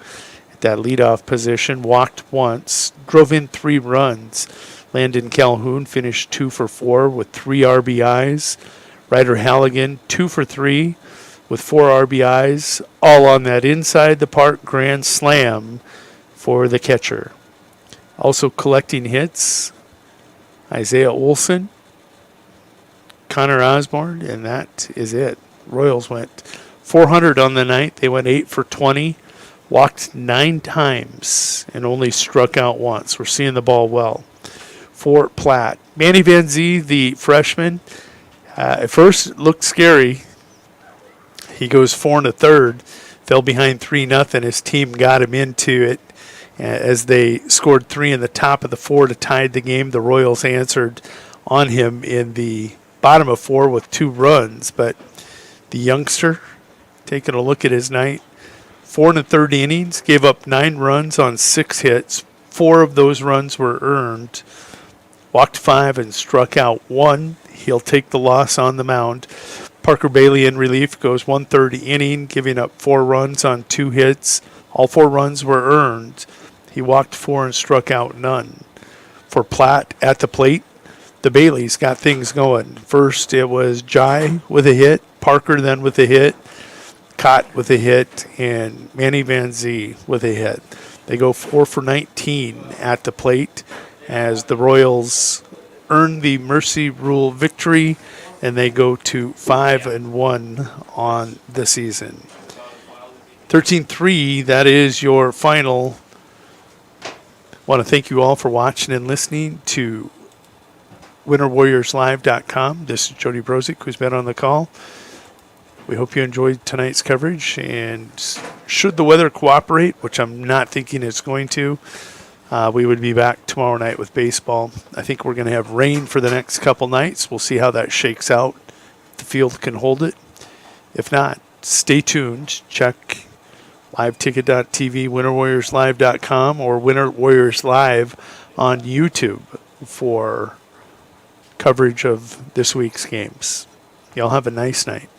at that leadoff position, walked once, drove in 3 runs. Landon Calhoun finished 2 for 4 with 3 RBIs. Ryder Halligan 2 for 3 with 4 RBIs, all on that inside the park grand slam for the catcher. Also collecting hits, Isaiah Olsen, Connor Osborne, and that is it. Royals went 400 on the night. They went 8 for 20, walked 9 times, and only struck out once. We're seeing the ball well. For Platte, Manny Van Zee, the freshman, at first it looked scary. He goes 4 1/3. fell behind 3-0. His team got him into it as they scored 3 in the top of the 4 to tie the game. The Royals answered on him in the bottom of 4 with 2 runs, but the youngster, taking a look at his night, 4 1/3 innings, gave up 9 runs on 6 hits. 4 of those runs were earned, walked 5 and struck out 1. He'll take the loss on the mound. Parker Bailey in relief goes 1/3 inning, giving up 4 runs on 2 hits. All 4 runs were earned. He walked 4 and struck out none. For Platte at the plate, the Baileys got things going. First, it was Jai with a hit, Parker then with a hit, Cott with a hit, and Manny Van Zee with a hit. They go 4 for 19 at the plate as the Royals earn the Mercy Rule victory, and they go to 5-1 on the season. 13-3, that is your final. Want to thank you all for watching and listening to WinterWarriorsLive.com. This is Jody Brozick, who's been on the call. We hope you enjoyed tonight's coverage, and should the weather cooperate, which I'm not thinking it's going to, we would be back tomorrow night with baseball. I think we're going to have rain for the next couple nights. We'll see how that shakes out. If the field can hold it. If not, stay tuned. Check liveticket.tv, winterwarriorslive.com, or Winter Warriors Live on YouTube for coverage of this week's games. Y'all have a nice night.